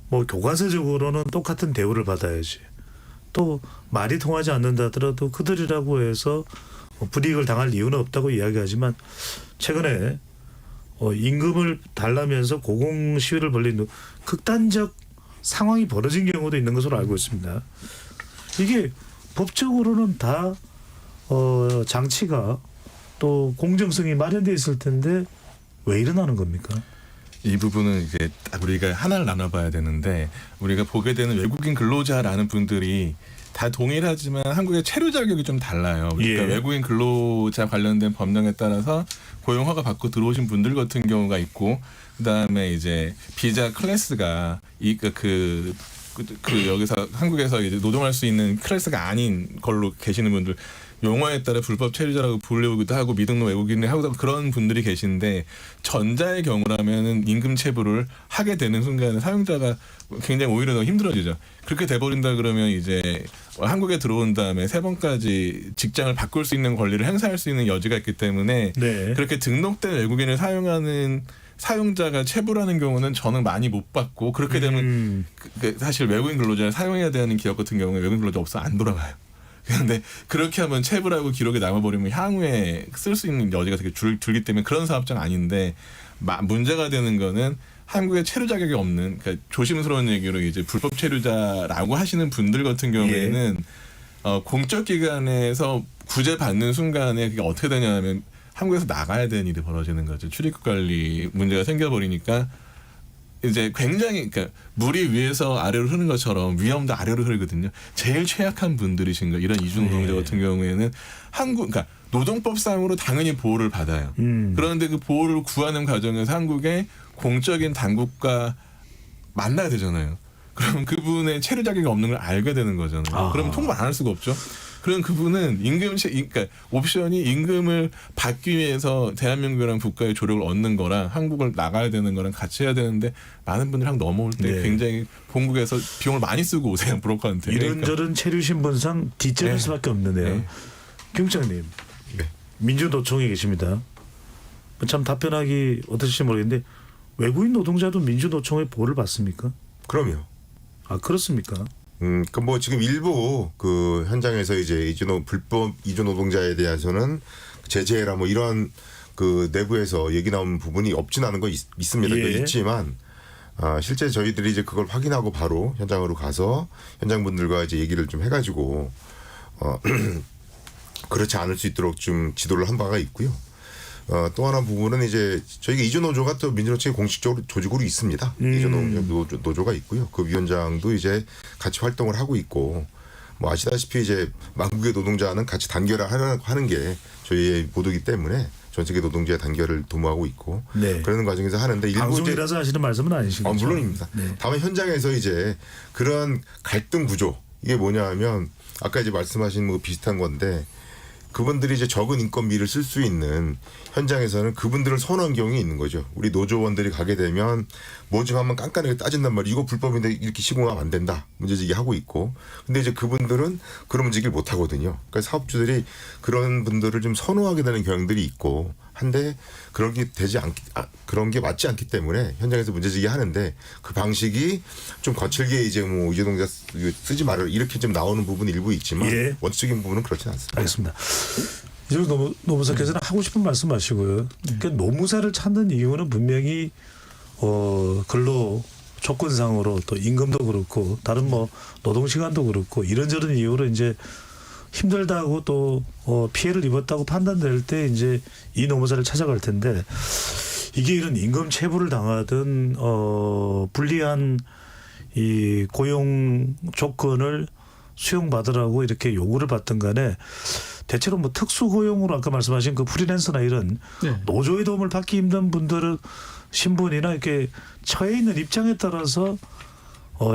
뭐 교과서적으로는 똑같은 대우를 받아야지. 또 말이 통하지 않는다 하더라도 그들이라고 해서 불이익을 당할 이유는 없다고 이야기하지만 최근에 임금을 달라면서 고공 시위를 벌린 극단적 상황이 벌어진 경우도 있는 것으로 알고 있습니다. 이게 법적으로는 다 장치가 또 공정성이 마련되어 있을 텐데 왜 일어나는 겁니까? 이 부분은 이제 딱 우리가 하나를 나눠봐야 되는데 우리가 보게 되는 외국인 근로자라는 분들이 다 동일하지만 한국의 체류 자격이 좀 달라요. 그러니까 예. 외국인 근로자 관련된 법령에 따라서 고용 허가 받고 들어오신 분들 같은 경우가 있고 그다음에 이제 비자 클래스가 그 여기서 한국에서 이제 노동할 수 있는 클래스가 아닌 걸로 계시는 분들 용어에 따라 불법 체류자라고 불리우기도 하고 미등록 외국인을 하고 그런 분들이 계신데 전자의 경우라면은 임금 체불을 하게 되는 순간에 사용자가 굉장히 오히려 더 힘들어지죠. 그렇게 돼버린다 그러면 이제 한국에 들어온 다음에 3번까지 직장을 바꿀 수 있는 권리를 행사할 수 있는 여지가 있기 때문에 네. 그렇게 등록된 외국인을 사용하는 사용자가 체불하는 경우는 저는 많이 못 봤고 그렇게 되면 사실 외국인 근로자를 사용해야 되는 기업 같은 경우에 외국인 근로자 없어 안 돌아가요. 그런데 그렇게 하면 체불하고 기록에 남아버리면 향후에 쓸 수 있는 여지가 되게 줄기 때문에 그런 사업자는 아닌데 문제가 되는 거는 한국에 체류 자격이 없는 그러니까 조심스러운 얘기로 이제 불법 체류자라고 하시는 분들 같은 경우에는 공적 기관에서 구제 받는 순간에 그게 어떻게 되냐면 한국에서 나가야 되는 일이 벌어지는 거죠. 출입국 관리 문제가 생겨버리니까 이제 굉장히 그러니까 물이 위에서 아래로 흐르는 것처럼 위험도 아래로 흐르거든요. 제일 취약한 분들이신 거 이런 이주 노동자 같은 경우에는 그러니까 노동법상으로 당연히 보호를 받아요. 그런데 그 보호를 구하는 과정에서 한국의 공적인 당국과 만나야 되잖아요. 그럼 그분의 체류 자격이 없는 걸 알게 되는 거잖아요. 그럼 통보 안 할 수가 없죠. 그럼 그분은 그러니까 옵션이 임금을 받기 위해서 대한민국이라는 국가의 조력을 얻는 거랑 한국을 나가야 되는 거랑 같이 해야 되는데 많은 분들이 한국 넘어올 때 굉장히 본국에서 비용을 많이 쓰고 오세요. 브로커한테. 이런저런 체류 신분상 뒷전일 수밖에 없는데요. 경장님, 민주노총에 계십니다. 참 답변하기 어떠실지 모르겠는데 외국인 노동자도 민주노총의 보호를 받습니까? 그럼요. 아 그렇습니까? 그 뭐 지금 일부 그 현장에서 이제 불법 이주 노동자에 대해서는 제재라 뭐 이런 그 내부에서 얘기 나온 부분이 없진 않은 거 있습니다. 있지만 실제 저희들이 이제 그걸 확인하고 바로 현장으로 가서 현장분들과 이제 얘기를 좀 해가지고 그렇지 않을 수 있도록 좀 지도를 한 바가 있고요. 또 하나 부분은 이제 저희가 이주노조가 또 민주노총에 공식적으로 조직으로 있습니다. 이주노조가 있고요. 그 위원장도 이제 같이 활동을 하고 있고 뭐 아시다시피 이제 만국의 노동자는 같이 단결을 하는 게 저희의 모두이기 때문에 전 세계 노동자의 단결을 도모하고 있고 네. 그러는 과정에서 하는데 일부 방송이라서 하시는 말씀은 아니시겠죠? 물론입니다. 네. 다만 현장에서 이제 그런 갈등 구조 이게 뭐냐 하면 아까 이제 말씀하신 뭐 비슷한 건데 그분들이 이제 적은 인건비를 쓸 수 있는 현장에서는 그분들을 선호한 경우가 있는 거죠. 우리 노조원들이 가게 되면 뭐 좀 한번 깐깐하게 따진단 말이에요. 이거 불법인데 이렇게 시공하면 안 된다. 문제제기하고 있고. 근데 이제 그분들은 그런 문제제기를 못 하거든요. 그러니까 사업주들이 그런 분들을 좀 선호하게 되는 경향들이 있고 한데 그런 게 그런 게 맞지 않기 때문에 현장에서 문제제기 하는데 그 방식이 좀 거칠게 이제 뭐 이주노동자 쓰지 말아라 이렇게 좀 나오는 부분이 일부 있지만 예. 원칙적인 부분은 그렇진 않습니다. 알겠습니다. 이정도 노무사께서는 하고 싶은 말씀하시고요. 그러니까 노무사를 찾는 이유는 분명히 근로 조건상으로 또 임금도 그렇고 다른 뭐 노동 시간도 그렇고 이런저런 이유로 이제 힘들다고 또 피해를 입었다고 판단될 때 이제 이 노무사를 찾아갈 텐데 이게 이런 임금 체불을 당하든 불리한 이 고용 조건을 수용받으라고 이렇게 요구를 받든 간에 대체로 뭐 특수 고용으로 아까 말씀하신 그 프리랜서나 이런 네. 노조의 도움을 받기 힘든 분들의 신분이나 이렇게 처해 있는 입장에 따라서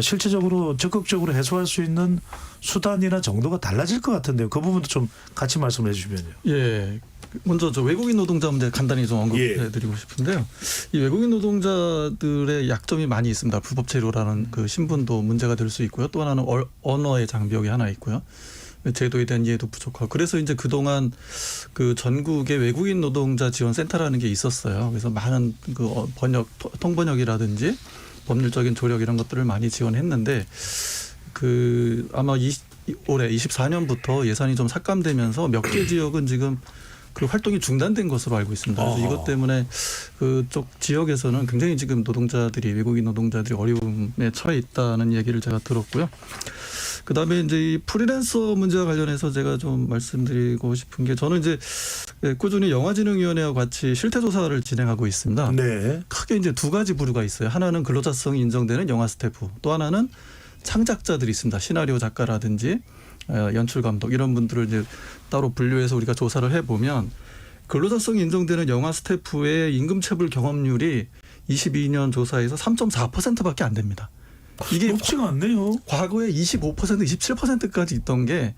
실제적으로 적극적으로 해소할 수 있는 수단이나 정도가 달라질 것 같은데요. 그 부분도 좀 같이 말씀해 주시면요. 예. 먼저 저 외국인 노동자 문제 간단히 좀 언급해드리고 싶은데요. 이 외국인 노동자들의 약점이 많이 있습니다. 불법 체류라는 그 신분도 문제가 될 수 있고요. 또 하나는 언어의 장벽이 하나 있고요. 제도에 대한 이해도 부족하고 그래서 이제 그동안 그 전국에 외국인 노동자 지원 센터라는 게 있었어요. 그래서 많은 그 통번역이라든지 법률적인 조력 이런 것들을 많이 지원했는데 그 아마 올해 24년부터 예산이 좀 삭감되면서 몇 개 지역은 지금 그 활동이 중단된 것으로 알고 있습니다. 그래서 이것 때문에 그쪽 지역에서는 굉장히 지금 외국인 노동자들이 어려움에 처해 있다는 얘기를 제가 들었고요. 그다음에 이제 이 프리랜서 문제와 관련해서 제가 좀 말씀드리고 싶은 게 저는 이제 꾸준히 영화진흥위원회와 같이 실태조사를 진행하고 있습니다. 네. 크게 이제 두 가지 부류가 있어요. 하나는 근로자성이 인정되는 영화 스태프, 또 하나는 창작자들이 있습니다. 시나리오 작가라든지 연출 감독 이런 분들을 이제 따로 분류해서 우리가 조사를 해보면 근로자성이 인정되는 영화 스태프의 임금체불 경험률이 22년 조사에서 3.4%밖에 안 됩니다. 이게 높지가 않네요. 과거에 25%, 27%까지 있던 게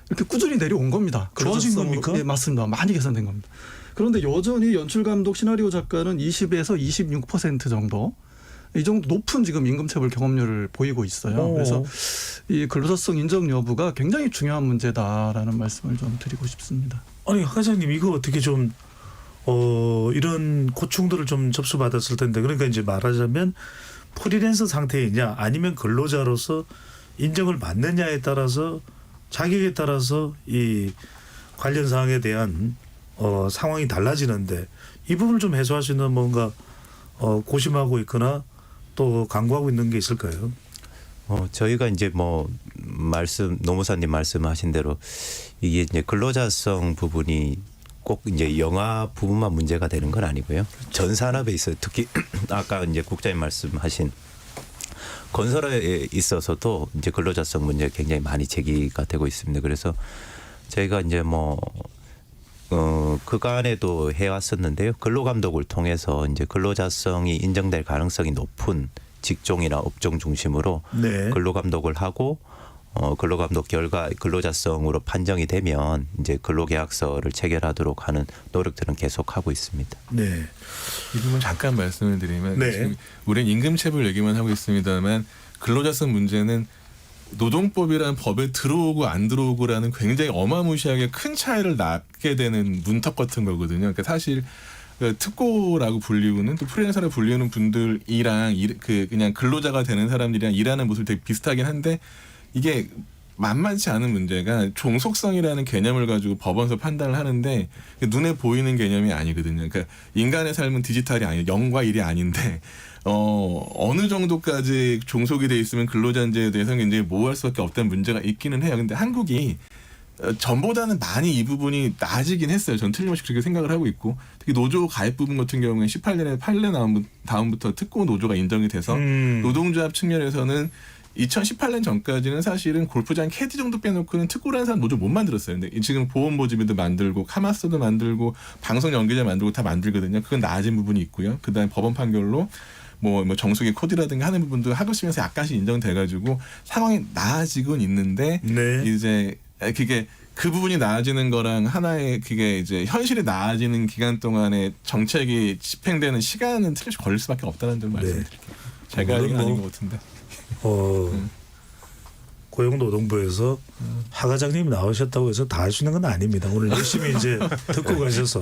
이렇게 꾸준히 내려온 겁니다. 좋아진 겁니까? 네, 맞습니다. 많이 개선된 겁니다. 그런데 여전히 연출 감독, 시나리오 작가는 20에서 26% 정도 이 정도 높은 지금 임금체불 경험률을 보이고 있어요. 그래서 이 근로자성 인정 여부가 굉장히 중요한 문제다라는 말씀을 좀 드리고 싶습니다. 아니 박 과장님 이거 어떻게 좀 이런 고충들을 좀 접수받았을 텐데 그러니까 이제 말하자면 프리랜서 상태이냐 아니면 근로자로서 인정을 받느냐에 따라서 자격에 따라서 이 관련 사항에 대한 상황이 달라지는데 이 부분을 좀 해소할 수 있는 뭔가 고심하고 있거나 또 강구하고 있는 게 있을까요? 저희가 이제 뭐 노무사님 말씀하신 대로 이게 이제 근로자성 부분이 꼭 이제 영화 부분만 문제가 되는 건 아니고요. 전 산업에 있어 특히 아까 이제 국장님 말씀하신 건설에 있어서도 이제 근로자성 문제 굉장히 많이 제기가 되고 있습니다. 그래서 저희가 이제 그간에도 해왔었는데요. 근로감독을 통해서 이제 근로자성이 인정될 가능성이 높은 직종이나 업종 중심으로 네. 근로감독을 하고 근로감독 결과 근로자성으로 판정이 되면 이제 근로계약서를 체결하도록 하는 노력들은 계속하고 있습니다. 네. 이 부분 잠깐 말씀을 드리면 네. 지금 우리는 임금체불 얘기만 하고 있습니다만 근로자성 문제는 노동법이라는 법에 들어오고 안 들어오고라는 굉장히 어마무시하게 큰 차이를 낳게 되는 문턱 같은 거거든요. 그러니까 사실 특고라고 불리우는 또 프리랜서라고 불리우는 분들이랑 그냥 근로자가 되는 사람들이랑 일하는 모습이 되게 비슷하긴 한데 이게 만만치 않은 문제가 종속성이라는 개념을 가지고 법원에서 판단을 하는데 눈에 보이는 개념이 아니거든요. 그러니까 인간의 삶은 디지털이 아니에요. 영과 일이 아닌데 어느 정도까지 종속이 돼 있으면 근로자인지에 대해서 굉장히 모호할 수밖에 없다는 문제가 있기는 해요. 근데 한국이 전보다는 많이 이 부분이 나아지긴 했어요. 전 틀림없이 그렇게 생각을 하고 있고 특히 노조 가입 부분 같은 경우에 18년에 판례 나온 다음부터 특고 노조가 인정이 돼서 노동조합 측면에서는 2018년 전까지는 사실은 골프장 캐디 정도 빼놓고는 특고라는 사람 노조 못 만들었어요. 근데 지금 보험보험도 만들고 카마스도 만들고 방송 연기자 만들고 다 만들거든요. 그건 나아진 부분이 있고요. 그다음에 법원 판결로 뭐 정속의 코드라든가 하는 부분도 하급심에서 약간씩 인정돼가지고 상황이 나아지곤 있는데 네. 이제 그게 그 부분이 나아지는 거랑 하나의 그게 이제 현실이 나아지는 기간 동안에 정책이 집행되는 시간은 틀림없이 걸릴 수밖에 없다는 점 말씀드릴게요. 제가 할 얘기는 아닌 것 같은데. 고용노동부에서 하 과장님이 나오셨다고 해서 다 할 수 있는 건 아닙니다. 오늘 열심히 이제 듣고 가셔서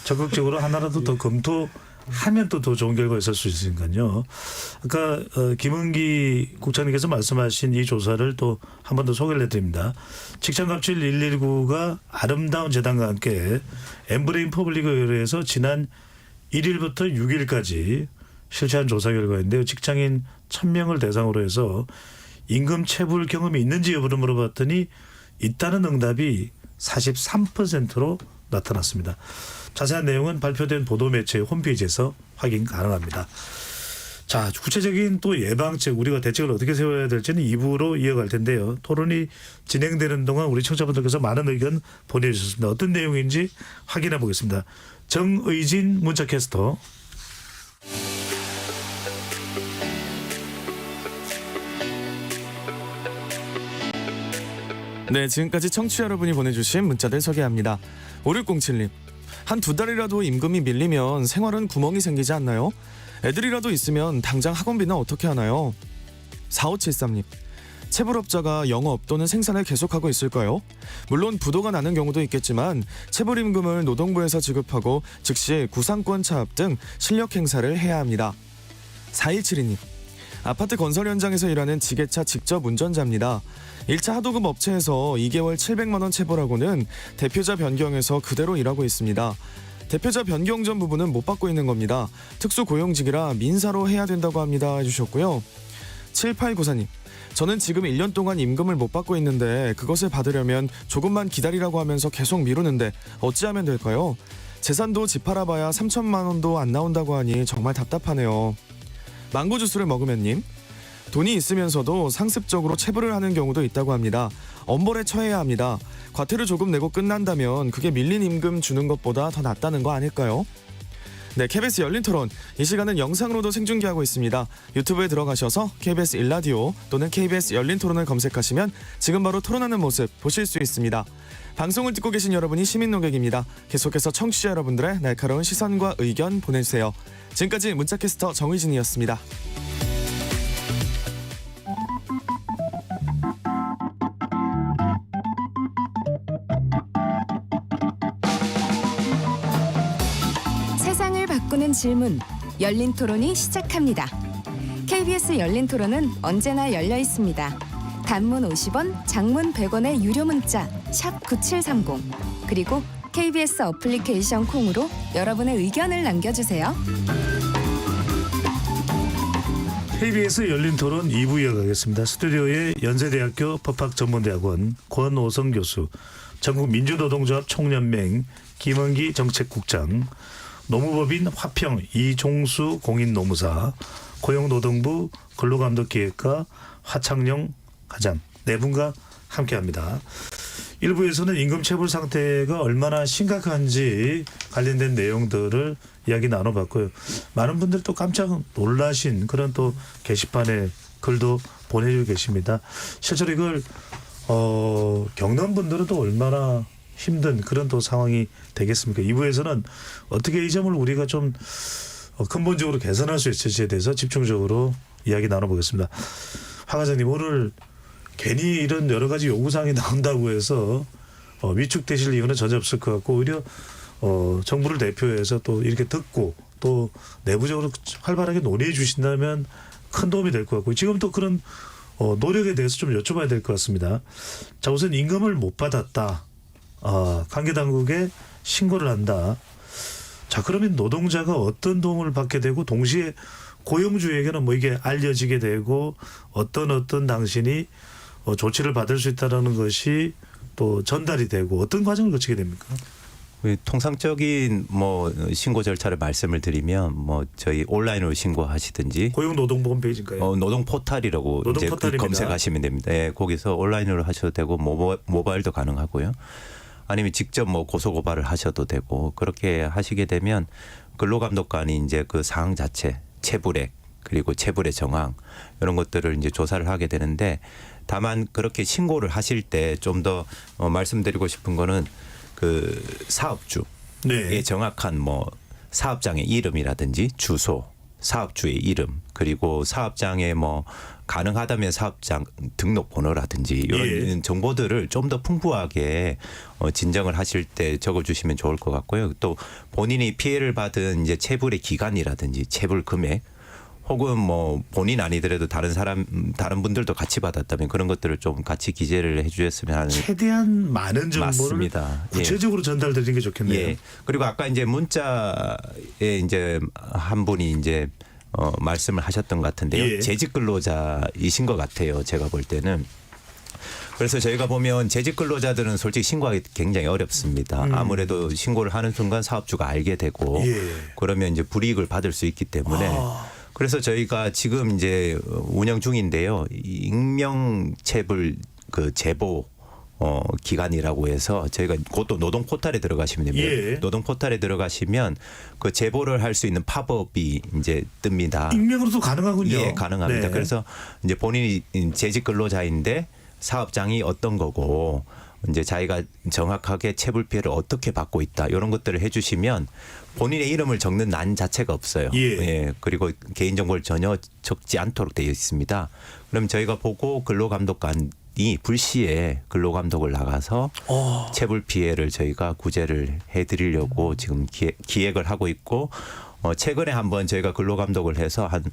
적극적으로 하나라도 더 검토하면 또 더 좋은 결과가 있을 수 있으니까요. 아까 김은기 국장님께서 말씀하신 이 조사를 또 한 번 더 소개를 해드립니다. 직장갑질 119가 아름다운 재단과 함께 엠브레인 퍼블릭에 의뢰해서 지난 1일부터 6일까지 실시한 조사 결과인데요. 직장인 1000명을 대상으로 해서 임금 체불 경험이 있는지 여부를 물어봤더니 있다는 응답이 43%로 나타났습니다. 자세한 내용은 발표된 보도매체 홈페이지에서 확인 가능합니다. 자, 구체적인 또 예방책, 우리가 대책을 어떻게 세워야 될지는 2부로 이어갈 텐데요. 토론이 진행되는 동안 우리 청취자분들께서 많은 의견 보내주셨습니다. 어떤 내용인지 확인해 보겠습니다. 정의진 문자캐스터. 네, 지금까지 청취자 여러분이 보내주신 문자들 소개합니다. 5607님, 한 2달이라도 임금이 밀리면 생활은 구멍이 생기지 않나요? 애들이라도 있으면 당장 학원비는 어떻게 하나요? 4573님, 체불업자가 영업 또는 생산을 계속하고 있을까요? 물론 부도가 나는 경우도 있겠지만 체불임금을 노동부에서 지급하고 즉시 구상권 차압 등 실력 행사를 해야 합니다. 4172님, 아파트 건설 현장에서 일하는 지게차 직접 운전자입니다. 1차 하도급 업체에서 2개월 700만 원 체불하고는 대표자 변경해서 그대로 일하고 있습니다. 대표자 변경 전 부분은 못 받고 있는 겁니다. 특수고용직이라 민사로 해야 된다고 합니다 해주셨고요. 7894님, 저는 지금 1년 동안 임금을 못 받고 있는데 그것을 받으려면 조금만 기다리라고 하면서 계속 미루는데 어찌하면 될까요? 재산도 집 팔아봐야 3천만 원도 안 나온다고 하니 정말 답답하네요. 망고 주스를 먹으면님, 돈이 있으면서도 상습적으로 체불을 하는 경우도 있다고 합니다. 엄벌에 처해야 합니다. 과태료 조금 내고 끝난다면 그게 밀린 임금 주는 것보다 더 낫다는 거 아닐까요? 네, KBS 열린 토론, 이 시간은 영상으로도 생중계하고 있습니다. 유튜브에 들어가셔서 KBS 일라디오 또는 KBS 열린 토론을 검색하시면 지금 바로 토론하는 모습 보실 수 있습니다. 방송을 듣고 계신 여러분이 시민 농객입니다. 계속해서 청취자 여러분들의 날카로운 시선과 의견 보내주세요. 지금까지 문자캐스터 정의진이었습니다. 세상을 바꾸는 질문, 열린 토론이 시작합니다. KBS 열린 토론은 언제나 열려 있습니다. 단문 50원, 장문 100원의 유료 문자 샵 9730, 그리고 KBS 어플리케이션 콩으로 여러분의 의견을 남겨주세요. KBS 열린 토론 2부 이어가겠습니다. 스튜디오에 연세대학교 법학전문대학원 권오성 교수, 전국민주노동조합 총연맹 김은기 정책국장, 노무법인 화평 이종수 공인노무사, 고용노동부 근로감독기획과 화창영 과장 네 분과 함께합니다. 1부에서는 임금체불 상태가 얼마나 심각한지 관련된 내용들을 이야기 나눠봤고요. 많은 분들 또 깜짝 놀라신 그런 또 게시판에 글도 보내주고 계십니다. 실제로 이걸 겪는 분들은 또 얼마나 힘든 그런 또 상황이 되겠습니까? 2부에서는 어떻게 이 점을 우리가 좀 근본적으로 개선할 수 있을지에 대해서 집중적으로 이야기 나눠보겠습니다. 하 과장님, 오늘 괜히 이런 여러 가지 요구사항이 나온다고 해서 위축되실 이유는 전혀 없을 것 같고, 오히려 정부를 대표해서 또 이렇게 듣고 또 내부적으로 활발하게 논의해 주신다면 큰 도움이 될 것 같고, 지금 또 그런 노력에 대해서 좀 여쭤봐야 될 것 같습니다. 자, 우선 임금을 못 받았다. 관계당국에 신고를 한다. 자, 그러면 노동자가 어떤 도움을 받게 되고, 동시에 고용주에게는 뭐 이게 알려지게 되고 어떤 당신이 조치를 받을 수 있다는 것이 또 전달이 되고 어떤 과정을 거치게 됩니까? 통상적인 뭐 신고 절차를 말씀을 드리면 뭐 저희 온라인으로 신고하시든지 고용노동부 홈페이지인가요? 노동 포탈이라고 노동 이제 포탈입니다. 검색하시면 됩니다. 예, 거기서 온라인으로 하셔도 되고 모바일도 가능하고요. 아니면 직접 뭐 고소 고발을 하셔도 되고 그렇게 하시게 되면 근로감독관이 이제 그 사항 자체, 체불액 그리고 체불의 정황 이런 것들을 이제 조사를 하게 되는데 다만 그렇게 신고를 하실 때 좀 더 말씀드리고 싶은 거는 그 사업주의 네. 정확한 뭐 사업장의 이름이라든지 주소, 사업주의 이름 그리고 사업장의 뭐 가능하다면 사업장 등록번호라든지 이런 정보들을 좀 더 풍부하게 진정을 하실 때 적어주시면 좋을 것 같고요. 또 본인이 피해를 받은 이제 체불의 기간이라든지 체불 금액 혹은 뭐 본인 아니더라도 다른 분들도 같이 받았다면 그런 것들을 좀 같이 기재를 해주셨으면 하는. 최대한 많은 정보를 맞습니다. 구체적으로 전달드리는 게 좋겠네요. 예. 그리고 아까 이제 문자에 이제 한 분이 이제 말씀을 하셨던 것 같은데요. 예. 재직 근로자이신 것 같아요. 제가 볼 때는. 그래서 저희가 보면 재직 근로자들은 솔직히 신고하기 굉장히 어렵습니다. 아무래도 신고를 하는 순간 사업주가 알게 되고 그러면 이제 불이익을 받을 수 있기 때문에 그래서 저희가 지금 이제 운영 중인데요. 익명체불 그 제보 기간이라고 해서 저희가 그것도 노동 포탈에 들어가시면 됩니다. 예. 노동 포탈에 들어가시면 그 제보를 할 수 있는 팝업이 이제 뜹니다. 익명으로도 가능하군요. 예, 가능합니다. 네. 그래서 이제 본인이 재직 근로자인데 사업장이 어떤 거고 이제 자기가 정확하게 체불 피해를 어떻게 받고 있다 이런 것들을 해주시면 본인의 이름을 적는 난 자체가 없어요. 예. 그리고 개인 정보를 전혀 적지 않도록 되어 있습니다. 그럼 저희가 보고 근로감독관이 불시에 근로감독을 나가서 체불 피해를 저희가 구제를 해드리려고 지금 기획을 하고 있고 최근에 한번 저희가 근로감독을 해서 한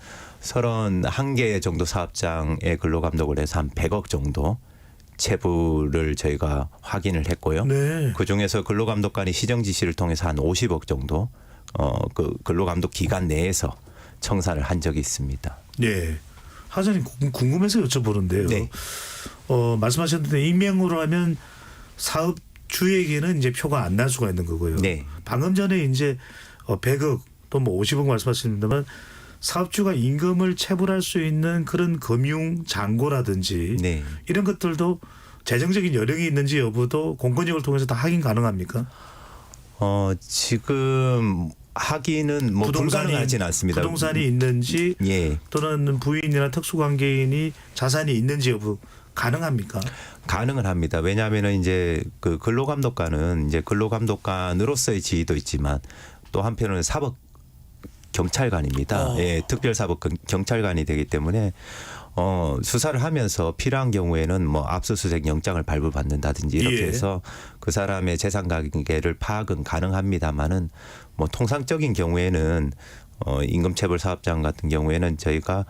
31개 정도 사업장에 근로감독을 해서 한 100억 정도 체불을 저희가 확인을 했고요. 네. 그중에서 근로감독관이 시정 지시를 통해서 한 50억 정도 그 근로감독 기간 내에서 청산을 한 적이 있습니다. 네. 하장님 궁금해서 여쭤보는데요. 네. 말씀하셨는데 익명으로 하면 사업주에게는 이제 표가 안 날 수가 있는 거고요. 네. 방금 전에 이제 100억 또 뭐 50억 말씀하셨습니다만 사업주가 임금을 체불할 수 있는 그런 금융 잔고라든지 네. 이런 것들도 재정적인 여력이 있는지 여부도 공권력을 통해서 다 확인 가능합니까? 지금 하기는 뭐 불가능하진 않습니다. 부동산이 있는지 예. 또는 부인이나 특수관계인이 자산이 있는지 여부 가능합니까? 가능은 합니다. 왜냐하면은 이제 그 근로감독관은 이제 근로감독관으로서의 지위도 있지만 또 한편으로는 사법 경찰관입니다. 예, 특별사법 경찰관이 되기 때문에 수사를 하면서 필요한 경우에는 뭐 압수수색 영장을 발부받는다든지 이렇게 예. 해서 그 사람의 재산 관계를 파악은 가능합니다만은 뭐 통상적인 경우에는 임금체불 사업장 같은 경우에는 저희가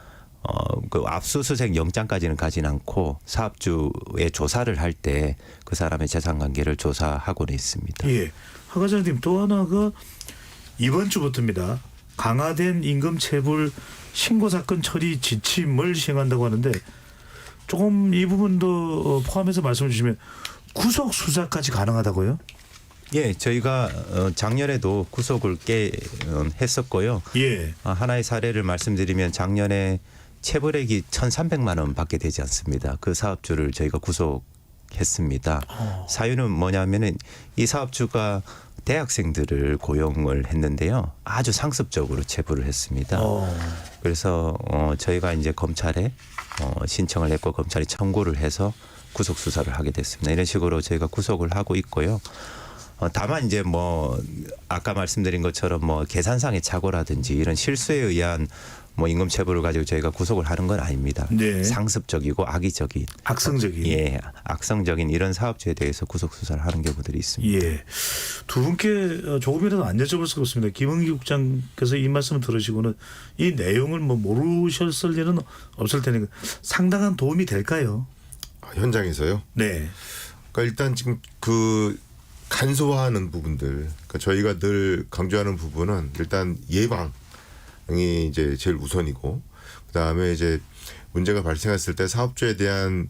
그 압수수색 영장까지는 가진 않고 사업주의 조사를 할 때 그 사람의 재산 관계를 조사하고는 있습니다. 예. 하 과장님 또 하나가 이번 주부터입니다. 강화된 임금체불 신고사건 처리 지침을 시행한다고 하는데 조금 이 부분도 포함해서 말씀해 주시면 구속 수사까지 가능하다고요? 예, 저희가 작년에도 구속을 꽤 했었고요. 예. 하나의 사례를 말씀드리면 작년에 체불액이 1,300만 원 받게 되지 않습니다. 그 사업주를 저희가 구속했습니다. 사유는 뭐냐면은 이 사업주가 대학생들을 고용을 했는데요. 아주 상습적으로 체불을 했습니다. 그래서 저희가 이제 검찰에 신청을 했고 검찰이 청구를 해서 구속 수사를 하게 됐습니다. 이런 식으로 저희가 구속을 하고 있고요. 다만 이제 뭐 아까 말씀드린 것처럼 뭐 계산상의 착오라든지 이런 실수에 의한 뭐 임금체불을 가지고 저희가 구속을 하는 건 아닙니다. 네. 상습적이고 악의적인, 악성적인. 예, 악성적인 이런 사업주에 대해서 구속 수사를 하는 경우들이 있습니다. 예. 두 분께 조금이라도 안 여쭤볼 수가 없습니다. 김은기 국장께서 이 말씀을 들으시고는 이 내용을 뭐 모르셨을 일은 없을 테니까 상당한 도움이 될까요? 현장에서요? 네. 그러니까 일단 지금 그 간소화하는 부분들, 그러니까 저희가 늘 강조하는 부분은 일단 예방이 이제 제일 우선이고, 그 다음에 이제 문제가 발생했을 때 사업주에 대한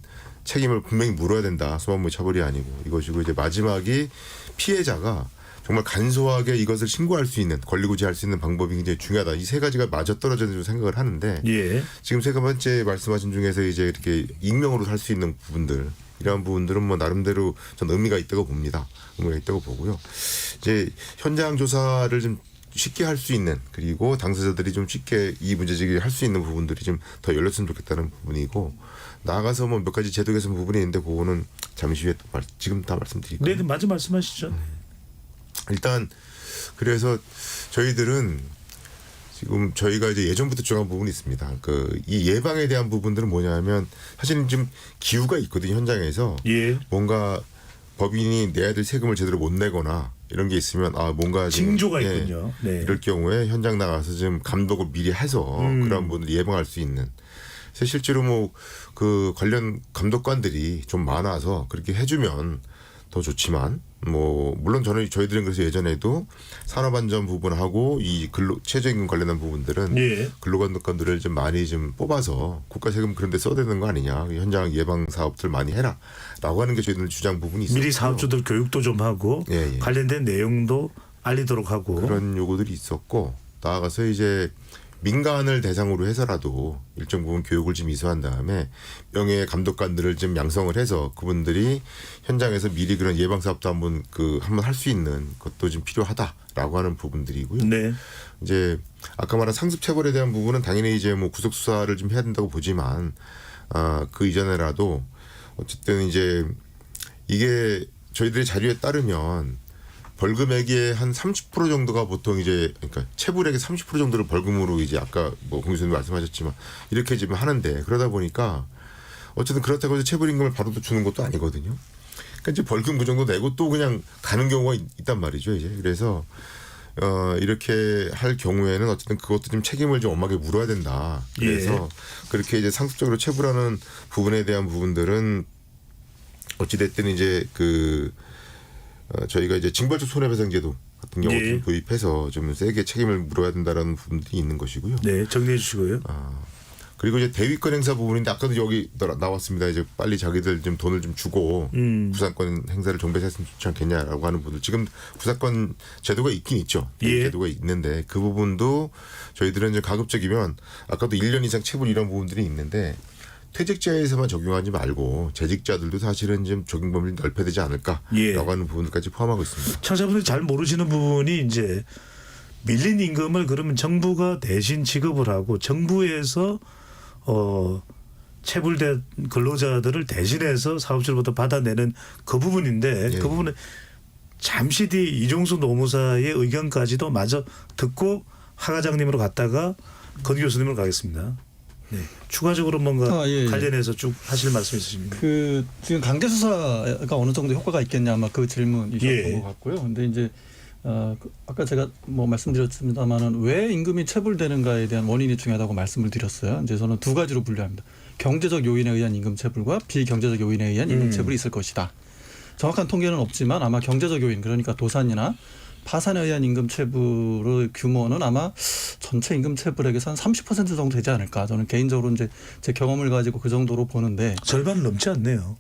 책임을 분명히 물어야 된다. 소만무의 처벌이 아니고 이것이고 이제 마지막이 피해자가 정말 간소하게 이것을 신고할 수 있는 권리구제할 수 있는 방법이 굉장히 중요하다. 이 세 가지가 맞아떨어지는 생각을 하는데 예. 지금 세 번째 말씀하신 중에서 이제 이렇게 익명으로 살 수 있는 부분들 이러한 부분들은 뭐 나름대로 전 의미가 있다고 봅니다. 의미가 있다고 보고요. 이제 현장 조사를 좀 쉽게 할 수 있는 그리고 당사자들이 좀 쉽게 이 문제 제기를 할 수 있는 부분들이 좀 더 열렸으면 좋겠다는 부분이고 나아가서 뭐 몇 가지 제도 개선 부분이 있는데 그거는 잠시 후에 또 지금 다 말씀드릴게요. 네, 맞아 말씀하시죠. 일단 그래서 저희들은 지금 저희가 이제 예전부터 주장한 부분이 있습니다. 이 예방에 대한 부분들은 뭐냐면 사실은 좀 기우가 있거든요. 현장에서 예. 뭔가 법인이 내야 될 세금을 제대로 못 내거나 이런 게 있으면 뭔가 좀, 징조가 있군요. 네. 이럴 경우에 현장 나가서 좀 감독을 미리 해서 그런 부분을 예방할 수 있는. 그래서 실제로 뭐 그 관련 감독관들이 좀 많아서 그렇게 해주면 더 좋지만 뭐 물론 저희들은 그래서 예전에도 산업안전 부분하고 이 최저임금 관련한 부분들은 예. 근로감독관들을 좀 많이 좀 뽑아서 국가 세금 그런 데 써야 되는 거 아니냐. 현장 예방 사업들 많이 해라라고 하는 게 저희들 주장 부분이 있어요. 미리 사업주들 교육도 좀 하고 예. 관련된 내용도 알리도록 하고 그런 요구들이 있었고 나아가서 이제 민간을 대상으로 해서라도 일정 부분 교육을 좀 이수한 다음에 명예 감독관들을 좀 양성을 해서 그분들이 현장에서 미리 그런 예방 사업도 한번 할 수 있는 것도 좀 필요하다라고 하는 부분들이고요. 네. 이제 아까 말한 상습 체벌에 대한 부분은 당연히 이제 뭐 구속 수사를 좀 해야 된다고 보지만 그 이전에라도 어쨌든 이제 이게 저희들의 자료에 따르면 벌금액의 한 30% 정도가 보통 이제 그러니까 체불액의 30% 정도를 벌금으로 이제 아까 뭐 공유수님 말씀하셨지만 이렇게 지금 하는데 그러다 보니까 어쨌든 그렇다고 해서 체불 임금을 바로 주는 것도 아니거든요. 그러니까 이제 벌금 그 정도 내고 또 그냥 가는 경우가 있단 말이죠. 이제 그래서 이렇게 할 경우에는 어쨌든 그것도 좀 책임을 좀 엄하게 물어야 된다. 그래서 그렇게 이제 상습적으로 체불하는 부분에 대한 부분들은 어찌됐든 이제 저희가 이제 징벌적 손해배상제도 같은 경우 좀 도입해서 좀 세게 책임을 물어야 된다라는 부분들이 있는 것이고요. 네, 정리해 주시고요. 그리고 이제 대위권 행사 부분인데 아까도 여기 나왔습니다. 이제 빨리 자기들 좀 돈을 좀 주고 구상권 행사를 정배했으면 좋지 않겠냐라고 하는 분들 지금 구상권 제도가 있긴 있죠. 제도가 있는데 그 부분도 저희들은 이제 가급적이면 아까도 1년 이상 체불 이런 부분들이 있는데 퇴직자에서만 적용하지 말고 재직자들도 사실은 좀 적용 범위를 넓혀야 되지 않을까라고 하는 부분까지 포함하고 있습니다. 청취자분들이 잘 모르시는 부분이 이제 밀린 임금을 그러면 정부가 대신 지급을 하고 정부에서 체불된 근로자들을 대신해서 사업주로부터 받아내는 그 부분인데 그 부분은 잠시 뒤 이종수 노무사의 의견까지도 마저 듣고 하 과장님으로 갔다가 건 교수님으로 가겠습니다. 네. 추가적으로 뭔가 관련해서 쭉 하실 말씀 있으십니까? 지금 강제 수사가 어느 정도 효과가 있겠냐 아마 그 질문이셨던 것 같고요. 근데 이제 아까 제가 뭐 말씀드렸습니다만은 왜 임금이 체불되는가에 대한 원인이 중요하다고 말씀을 드렸어요. 이제 저는 두 가지로 분류합니다. 경제적 요인에 의한 임금 체불과 비경제적 요인에 의한 임금 체불이 있을 것이다. 정확한 통계는 없지만 아마 경제적 요인 그러니까 도산이나 파산에 의한 임금 체불의 규모는 아마 전체 임금 체불액에서 한 30% 정도 되지 않을까. 저는 개인적으로 이제 제 경험을 가지고 그 정도로 보는데 절반 넘지 않네요.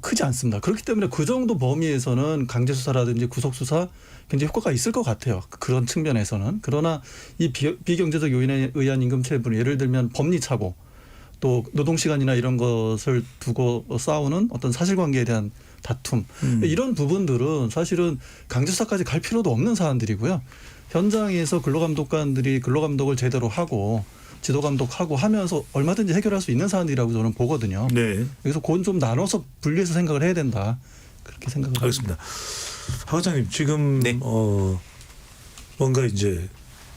크지 않습니다. 그렇기 때문에 그 정도 범위에서는 강제 수사라든지 구속 수사 굉장히 효과가 있을 것 같아요. 그런 측면에서는. 그러나 이 비경제적 요인에 의한 임금 체불 예를 들면 법리착오 또 노동시간이나 이런 것을 두고 싸우는 어떤 사실관계에 대한 다툼 이런 부분들은 사실은 강제수사까지 갈 필요도 없는 사안들이고요. 현장에서 근로감독관들이 근로감독을 제대로 하고 지도감독하고 하면서 얼마든지 해결할 수 있는 사안들이라고 저는 보거든요. 네. 그래서 그건 좀 나눠서 분리해서 생각을 해야 된다. 그렇게 생각을 하겠습니다. 하 과장님 지금 뭔가 이제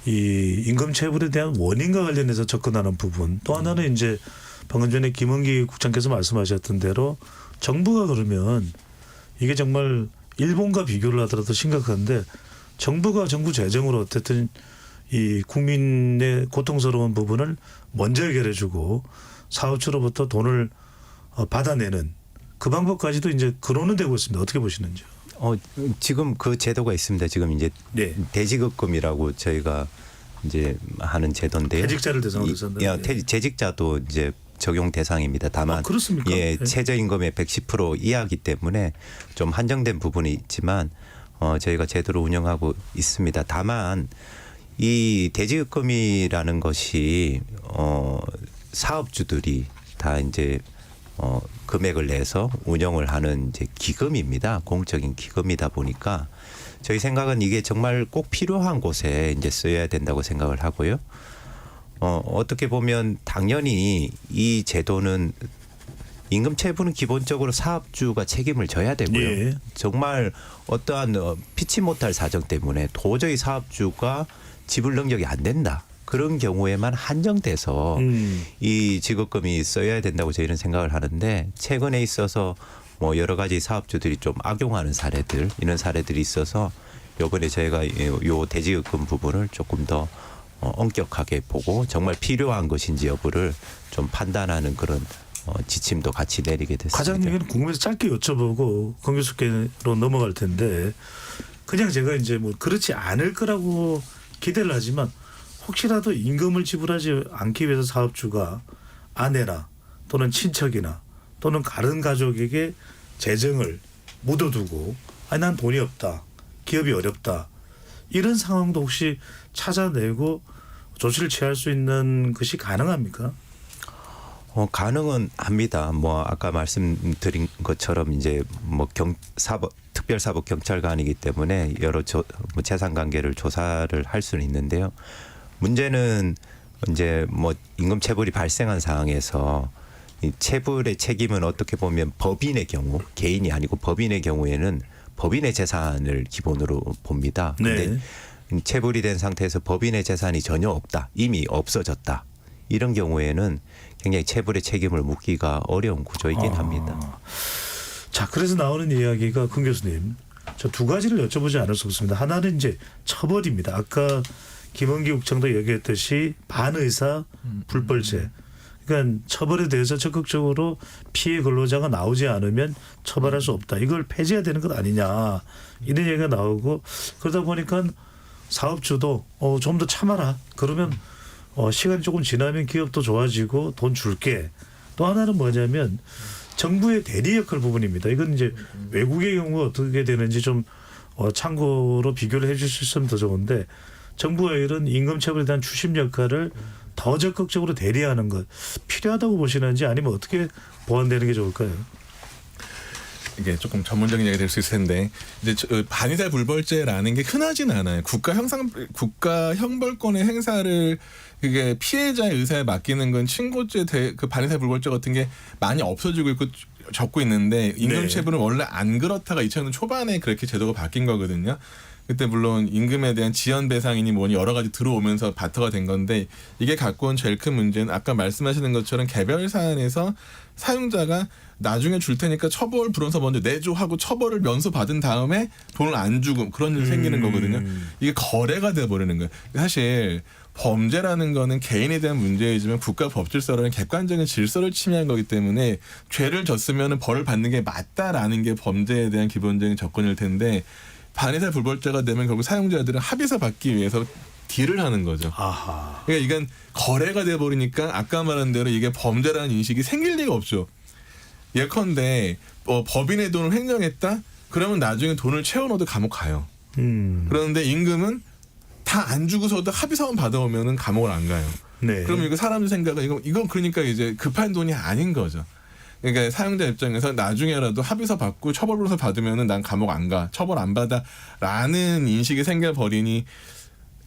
이 임금 체불에 대한 원인과 관련해서 접근하는 부분 또 하나는 이제 방금 전에 김은기 국장께서 말씀하셨던 대로 정부가 그러면 이게 정말 일본과 비교를 하더라도 심각한데 정부가 정부 재정으로 어쨌든 이 국민의 고통스러운 부분을 먼저 해결해주고 사업주로부터 돈을 받아내는 그 방법까지도 이제 거론은 되고 있습니다. 어떻게 보시는지요? 지금 그 제도가 있습니다. 지금 이제 대지급금이라고 저희가 이제 하는 제도인데요. 퇴직자를 대상으로 했었는데 재직자도 이제 적용 대상입니다. 다만 그렇습니까? 예, 네. 최저임금의 110% 이하이기 때문에 좀 한정된 부분이 있지만 저희가 제대로 운영하고 있습니다. 다만 이 대지급금이라는 것이 사업주들이 다 이제 금액을 내서 운영을 하는 이제 기금입니다. 공적인 기금이다 보니까 저희 생각은 이게 정말 꼭 필요한 곳에 이제 써야 된다고 생각을 하고요. 어떻게 보면 당연히 이 제도는 임금 체불은 기본적으로 사업주가 책임을 져야 되고요. 예. 정말 어떠한 피치 못할 사정 때문에 도저히 사업주가 지불 능력이 안 된다. 그런 경우에만 한정돼서 이 지급금이 써야 된다고 저희는 생각을 하는데 최근에 있어서 뭐 여러 가지 사업주들이 좀 악용하는 사례들 이런 사례들이 있어서 이번에 저희가 요 대지급금 부분을 조금 더 엄격하게 보고 정말 필요한 것인지 여부를 좀 판단하는 그런 지침도 같이 내리게 됐습니다. 과장님은 궁금해서 짧게 여쭤보고 권 교수께로 넘어갈 텐데 그냥 제가 이제 뭐 그렇지 않을 거라고 기대를 하지만 혹시라도 임금을 지불하지 않기 위해서 사업주가 아내나 또는 친척이나 또는 다른 가족에게 재정을 묻어두고 아니 난 돈이 없다. 기업이 어렵다. 이런 상황도 혹시 찾아내고 조치를 취할 수 있는 것이 가능합니까? 가능은 합니다. 뭐 아까 말씀드린 것처럼 이제 뭐 특별사법 경찰관이기 때문에 여러 뭐 재산 관계를 조사를 할 수는 있는데요. 문제는 이제 뭐 임금 체불이 발생한 상황에서 이 체불의 책임은 어떻게 보면 법인의 경우 개인이 아니고 법인의 경우에는 법인의 재산을 기본으로 봅니다. 그런데 체불이 된 상태에서 법인의 재산이 전혀 없다. 이미 없어졌다. 이런 경우에는 굉장히 체불의 책임을 묻기가 어려운 구조이긴 합니다. 자, 그래서 나오는 이야기가 권 교수님, 저 두 가지를 여쭤보지 않을 수 없습니다. 하나는 이제 처벌입니다. 아까 김원기 국장도 얘기했듯이 반의사 불벌죄. 그러니까 처벌에 대해서 적극적으로 피해 근로자가 나오지 않으면 처벌할 수 없다. 이걸 폐지해야 되는 것 아니냐. 이런 얘기가 나오고 그러다 보니까 사업주도 좀 더 참아라. 그러면 시간이 조금 지나면 기업도 좋아지고 돈 줄게. 또 하나는 뭐냐면 정부의 대리 역할 부분입니다. 이건 이제 외국의 경우가 어떻게 되는지 좀 참고로 비교를 해 주실 수 있으면 더 좋은데 정부가 이런 임금 체불에 대한 추심 역할을 더 적극적으로 대리하는 것 필요하다고 보시는지 아니면 어떻게 보완되는 게 좋을까요? 이게 조금 전문적인 얘기가 될 수 있을 텐데 이제 반의사 불벌죄라는 게 흔하진 않아요. 국가 형벌권의 행사를 그게 피해자의 의사에 맡기는 건 친고죄, 그 반의사 불벌죄 같은 게 많이 없어지고 있고 적고 있는데 임금체불은 원래 안 그렇다가 2000년 초반에 그렇게 제도가 바뀐 거거든요. 그때 물론 임금에 대한 지연 배상이니 뭐니 여러 가지 들어오면서 바터가 된 건데 이게 갖고 온 제일 큰 문제는 아까 말씀하시는 것처럼 개별 사안에서 사용자가 나중에 줄 테니까 처벌 불원서 먼저 내줘 하고 처벌을 면서 받은 다음에 돈을 안 주고 그런 일이 생기는 거거든요. 이게 거래가 돼버리는 거예요. 사실 범죄라는 거는 개인에 대한 문제이지만 국가 법질서라는 객관적인 질서를 침해한 거기 때문에 죄를 졌으면 벌을 받는 게 맞다라는 게 범죄에 대한 기본적인 접근일 텐데 반의사 불벌죄가 되면 결국 사용자들은 합의서 받기 위해서 딜을 하는 거죠. 아하. 그러니까 이건 거래가 돼버리니까 아까 말한 대로 이게 범죄라는 인식이 생길 리가 없죠. 예컨대 법인의 돈을 횡령했다? 그러면 나중에 돈을 채워넣어도 감옥 가요. 그런데 임금은 다 안 주고서도 합의서만 받아오면은 감옥을 안 가요. 네. 그러면 이거 사람들 생각은 이건 그러니까 이제 급한 돈이 아닌 거죠. 그러니까 사용자 입장에서 나중에라도 합의서 받고 처벌로서 받으면은 난 감옥 안 가, 처벌 안 받아라는 인식이 생겨버리니.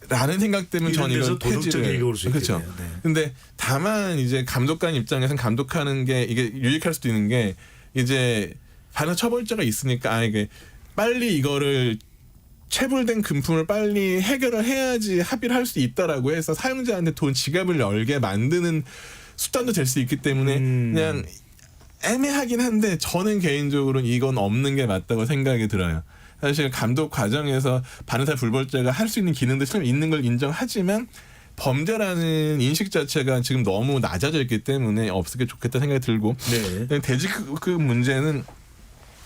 라는 생각 때문에 저는 이걸 폐지를 그렇죠. 네. 근데 다만 이제 감독관 입장에서는 감독하는 게 이게 유익할 수도 있는 게 이제 반환 처벌자가 있으니까 이게 빨리 이거를 체불된 금품을 빨리 해결을 해야지 합의를 할 수 있다라고 해서 사용자한테 돈 지갑을 열게 만드는 수단도 될 수 있기 때문에 그냥 애매하긴 한데 저는 개인적으로는 이건 없는 게 맞다고 생각이 들어요. 사실 감독 과정에서 반의사 불벌죄가 할 수 있는 기능도 실험 있는 걸 인정하지만 범죄라는 인식 자체가 지금 너무 낮아져 있기 때문에 없으면 좋겠다 생각이 들고 대지급 문제는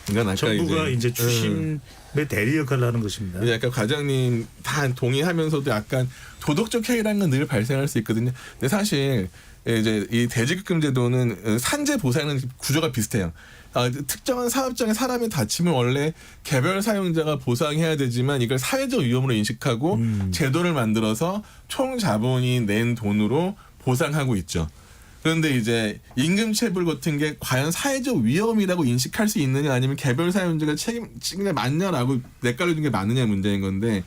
이건 아까 정부가 이제 추심의 대리 역할을 하는 것입니다. 이제 아까 과장님 다 동의하면서도 약간 도덕적 해이라는 건 늘 발생할 수 있거든요. 근데 사실 이제 이 대지급금 제도는 산재 보상은 구조가 비슷해요. 특정한 사업장에 사람이 다치면 원래 개별 사용자가 보상해야 되지만 이걸 사회적 위험으로 인식하고 제도를 만들어서 총 자본이 낸 돈으로 보상하고 있죠. 그런데 이제 임금체불 같은 게 과연 사회적 위험이라고 인식할 수 있느냐 아니면 개별 사용자가 책임이 맞냐라고 헷갈리는 게 맞느냐 문제인 건데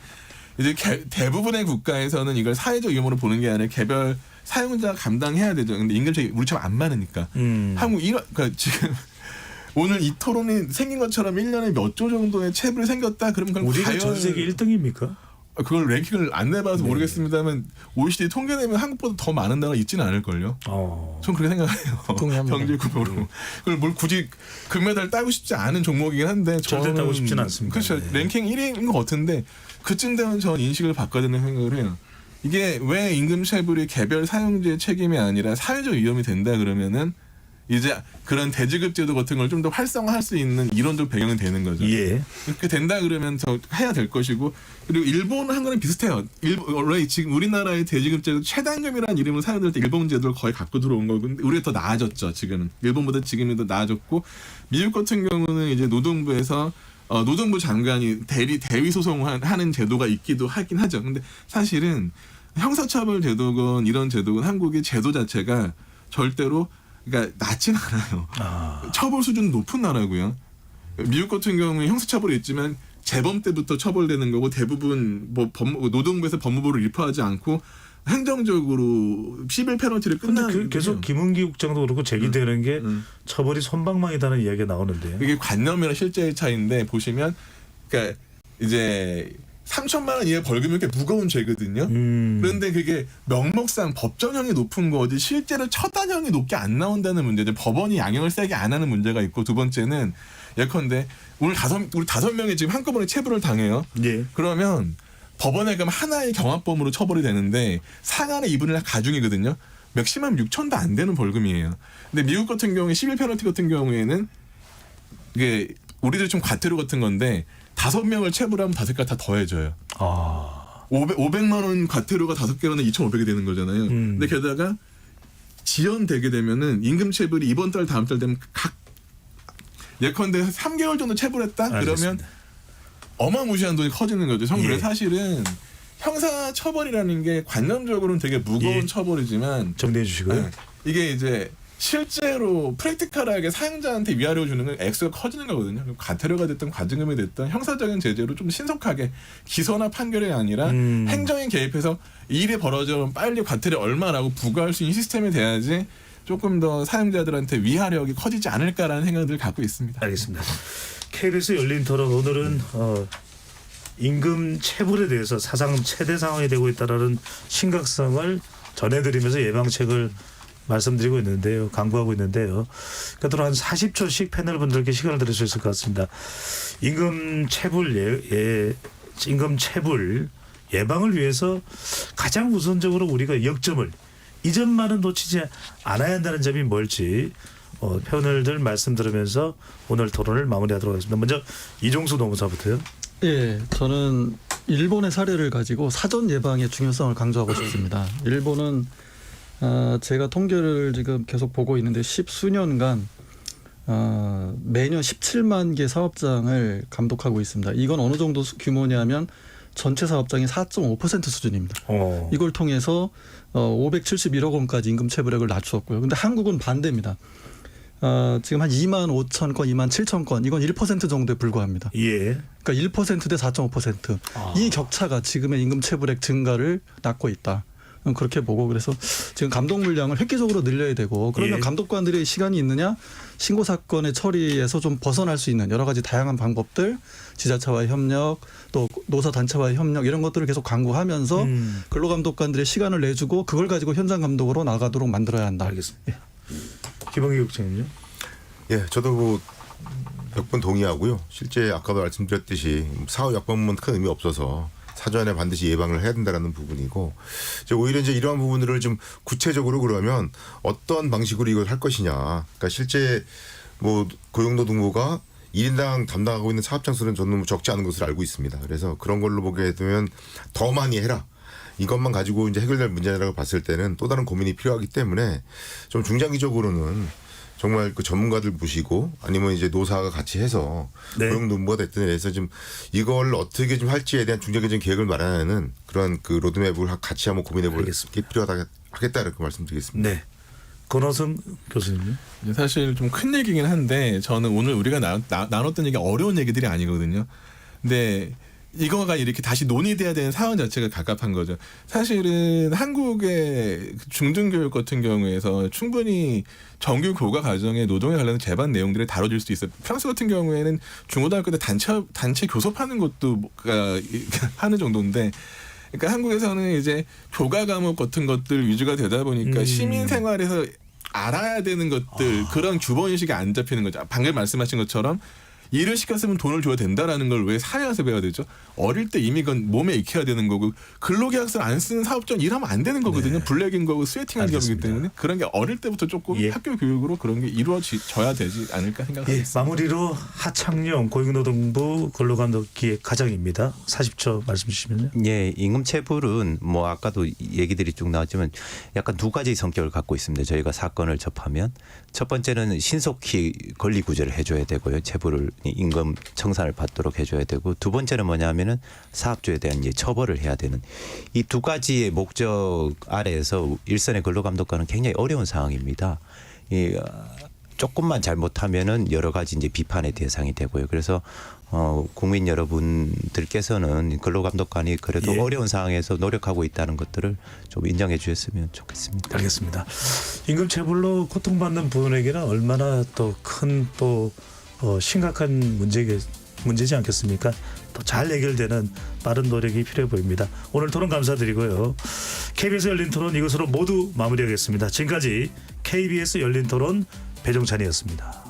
이제 대부분의 국가에서는 이걸 사회적 위험으로 보는 게 아니라 개별 사용자가 감당해야 되죠. 근데 임금체불이 우리처럼 안 많으니까. 한국 그러니까 지금 오늘 이 토론이 생긴 것처럼 1년에 몇 조 정도의 체불이 생겼다 그러면 그건 우리가 과연 전 세계 1등입니까? 그걸 랭킹을 안 내봐서 모르겠습니다만 OECD 통계 내면 한국보다 더 많은 나라가 있지는 않을걸요. 전 그렇게 생각해요. 동의합니다. 경제 구조로. 그걸 뭘 굳이 금메달 따고 싶지 않은 종목이긴 한데 절대 따고 싶지는 않습니다. 그렇죠. 네. 랭킹 1위인 것 같은데 그쯤 되면 전 인식을 바꿔야 되는 생각을 해요. 이게 왜 임금체불이 개별 사용자의 책임이 아니라 사회적 위험이 된다 그러면은 이제 그런 대지급 제도 같은 걸 좀 더 활성화할 수 있는 이론적 배경이 되는 거죠. 예. 그렇게 된다 그러면 더 해야 될 것이고 그리고 일본 한 거는 비슷해요. 원래 지금 우리나라의 대지급 제도 최단금이라는 이름을 사용할 때 일본 제도를 거의 갖고 들어온 거고 근데 우리가 더 나아졌죠. 지금은 일본보다 지금이 더 나아졌고 미국 같은 경우는 이제 노동부에서 노동부 장관이 대위 소송하는 제도가 있기도 하긴 하죠. 근데 사실은 형사처벌 제도건 이런 제도건 한국의 제도 자체가 절대로 그러니까 낮진 않아요. 처벌 수준은 높은 나라고요. 미국 같은 경우에 형사처벌이 있지만 재범 때부터 처벌되는 거고 대부분 노동부에서 법무부를 리포하지 않고 행정적으로 시빌 페널티를 끝나는 근데 계속 김은기 국장도 그렇고 제기되는 게 처벌이 손방망이다는 이야기가 나오는데요. 이게 관념이랑 실제의 차이인데 보시면 그러니까 이제 3천만 원 이하 벌금이 이렇게 무거운 죄거든요. 그런데 그게 명목상 법정형이 높은 거지 실제로 처단형이 높게 안 나온다는 문제죠. 법원이 양형을 세게 안 하는 문제가 있고 두 번째는 예컨대 우리 다섯 명이 지금 한꺼번에 체불을 당해요. 예. 그러면 법원에 가면 하나의 경합범으로 처벌이 되는데 상한의 2분의 1 가중이거든요. 맥시멈 6천도 안 되는 벌금이에요. 근데 미국 같은 경우에 시빌 페널티 같은 경우에는 이게 우리들 좀 과태료 같은 건데 5명을 체불하면 5개가 다 더해져요. 500만 원 과태료가 5개면 2,500이 되는 거잖아요. 근데 게다가 지연되게 되면은 임금 체불이 이번 달 다음 달 되면 각 예컨대 3개월 정도 체불했다 알겠습니다. 그러면 어마무시한 돈이 커지는 거죠. 그래서 예. 사실은 형사 처벌이라는 게 관념적으로는 되게 무거운 예. 처벌이지만 정리해 주시고요. 네. 이게 이제 실제로 프랙티컬하게 사용자한테 위하려 주는 건 액수가 커지는 거거든요. 과태료가 됐든 과징금이 됐든 형사적인 제재로 좀 신속하게 기소나 판결이 아니라 행정에 개입해서 이 일이 벌어지면 빨리 과태료 얼마라고 부과할 수 있는 시스템이 돼야지 조금 더 사용자들한테 위하력이 커지지 않을까라는 생각을 갖고 있습니다. 알겠습니다. KBS 열린 토론 오늘은 임금 체불에 대해서 사상 최대 상황이 되고 있다는 심각성을 전해드리면서 예방책을 말씀드리고 있는데요. 강구하고 있는데요. 그러니까 한 40초씩 패널 분들께 시간을 드릴 수 있을 것 같습니다. 임금 체불 예방을 위해서 가장 우선적으로 우리가 역점을 이 점만은 놓치지 않아야 한다는 점이 뭘지 패널들 말씀 들으면서 오늘 토론을 마무리하도록 하겠습니다. 먼저 이종수 노무사부터요. 예, 저는 일본의 사례를 가지고 사전 예방의 중요성을 강조하고 싶습니다. 일본은 제가 통계를 지금 계속 보고 있는데 10수년간 매년 17만 개 사업장을 감독하고 있습니다. 이건 어느 정도 규모냐면 전체 사업장의 4.5% 수준입니다. 이걸 통해서 571억 원까지 임금 체불액을 낮추었고요. 근데 한국은 반대입니다. 지금 한 2만 5천 건, 2만 7천 건, 이건 1% 정도에 불과합니다. 예. 그러니까 1%대 4.5%. 이 격차가 지금의 임금 체불액 증가를 낳고 있다. 그렇게 보고 그래서 지금 감독 물량을 획기적으로 늘려야 되고 그러면 예. 감독관들의 시간이 있느냐 신고 사건의 처리에서 좀 벗어날 수 있는 여러 가지 다양한 방법들 지자체와의 협력 또 노사 단체와의 협력 이런 것들을 계속 강구하면서 근로감독관들의 시간을 내주고 그걸 가지고 현장 감독으로 나가도록 만들어야 한다. 알겠습니다. 예. 김원기 국장님요. 예, 저도 몇 번 동의하고요. 실제 아까도 말씀드렸듯이 사후 약방문 큰 의미 없어서 사전에 반드시 예방을 해야 된다라는 부분이고 오히려 이제 이러한 부분들을 좀 구체적으로 그러면 어떤 방식으로 이걸 할 것이냐. 그러니까 실제 고용노동부가 1인당 담당하고 있는 사업장 수는 저는 적지 않은 것으로 알고 있습니다. 그래서 그런 걸로 보게 되면 더 많이 해라. 이것만 가지고 이제 해결될 문제라고 봤을 때는 또 다른 고민이 필요하기 때문에 좀 중장기적으로는 정말 그 전문가들 모시고 아니면 이제 노사가 같이 해서 네. 고용노무가 됐든 해서 좀 이걸 어떻게 좀 할지에 대한 중장기적인 계획을 마련하는 그런 그 로드맵을 같이 한번 고민해 볼 게 필요하다 하겠다 이렇게 말씀드리겠습니다. 네. 권호승 교수님요. 사실 좀 큰 얘기긴 한데 저는 오늘 우리가 나눴던 얘기가 어려운 얘기들이 아니거든요. 근데 이거가 이렇게 다시 논의돼야 되는 상황 자체가 갑갑한 거죠. 사실은 한국의 중등교육 같은 경우에서 충분히 정규 교과 과정에 노동에 관련된 제반 내용들을 다뤄질 수 있어요. 프랑스 같은 경우에는 중고등학교 때 단체 교섭하는 것도 하는 정도인데, 그러니까 한국에서는 이제 교과 과목 같은 것들 위주가 되다 보니까 시민 생활에서 알아야 되는 것들 그런 규범 인식이 안 잡히는 거죠. 방금 말씀하신 것처럼 일을 시켰으면 돈을 줘야 된다라는 걸 왜 사회 와서 배워야 되죠? 어릴 때 이미 그건 몸에 익혀야 되는 거고 근로계약서를 안 쓰는 사업자는 일하면 안 되는 거거든요. 네. 블랙인 거고 스웨팅한 기업이기 알겠습니다. 때문에 그런 게 어릴 때부터 조금 예. 학교 교육으로 그런 게 이루어져야 되지 않을까 예, 생각합니다. 마무리로 하창룡 고용노동부 근로감독기획 과장입니다. 40초 말씀 주시면요. 예, 임금체불은 뭐 아까도 얘기들이 쭉 나왔지만 약간 두 가지 성격을 갖고 있습니다. 저희가 사건을 접하면 첫 번째는 신속히 권리 구제를 해줘야 되고요. 체불을 임금 청산을 받도록 해줘야 되고, 두 번째는 뭐냐면은 사업주에 대한 이제 처벌을 해야 되는 이 두 가지의 목적 아래에서 일선의 근로감독관은 굉장히 어려운 상황입니다. 조금만 잘못하면은 여러 가지 이제 비판의 대상이 되고요. 그래서 국민 여러분들께서는 근로감독관이 그래도 예. 어려운 상황에서 노력하고 있다는 것들을 좀 인정해 주셨으면 좋겠습니다. 알겠습니다. 임금체불로 고통받는 분에게는 얼마나 또 큰 또 심각한 문제지 않겠습니까? 또 잘 해결되는 빠른 노력이 필요해 보입니다. 오늘 토론 감사드리고요. KBS 열린 토론 이것으로 모두 마무리하겠습니다. 지금까지 KBS 열린 토론 배종찬이었습니다.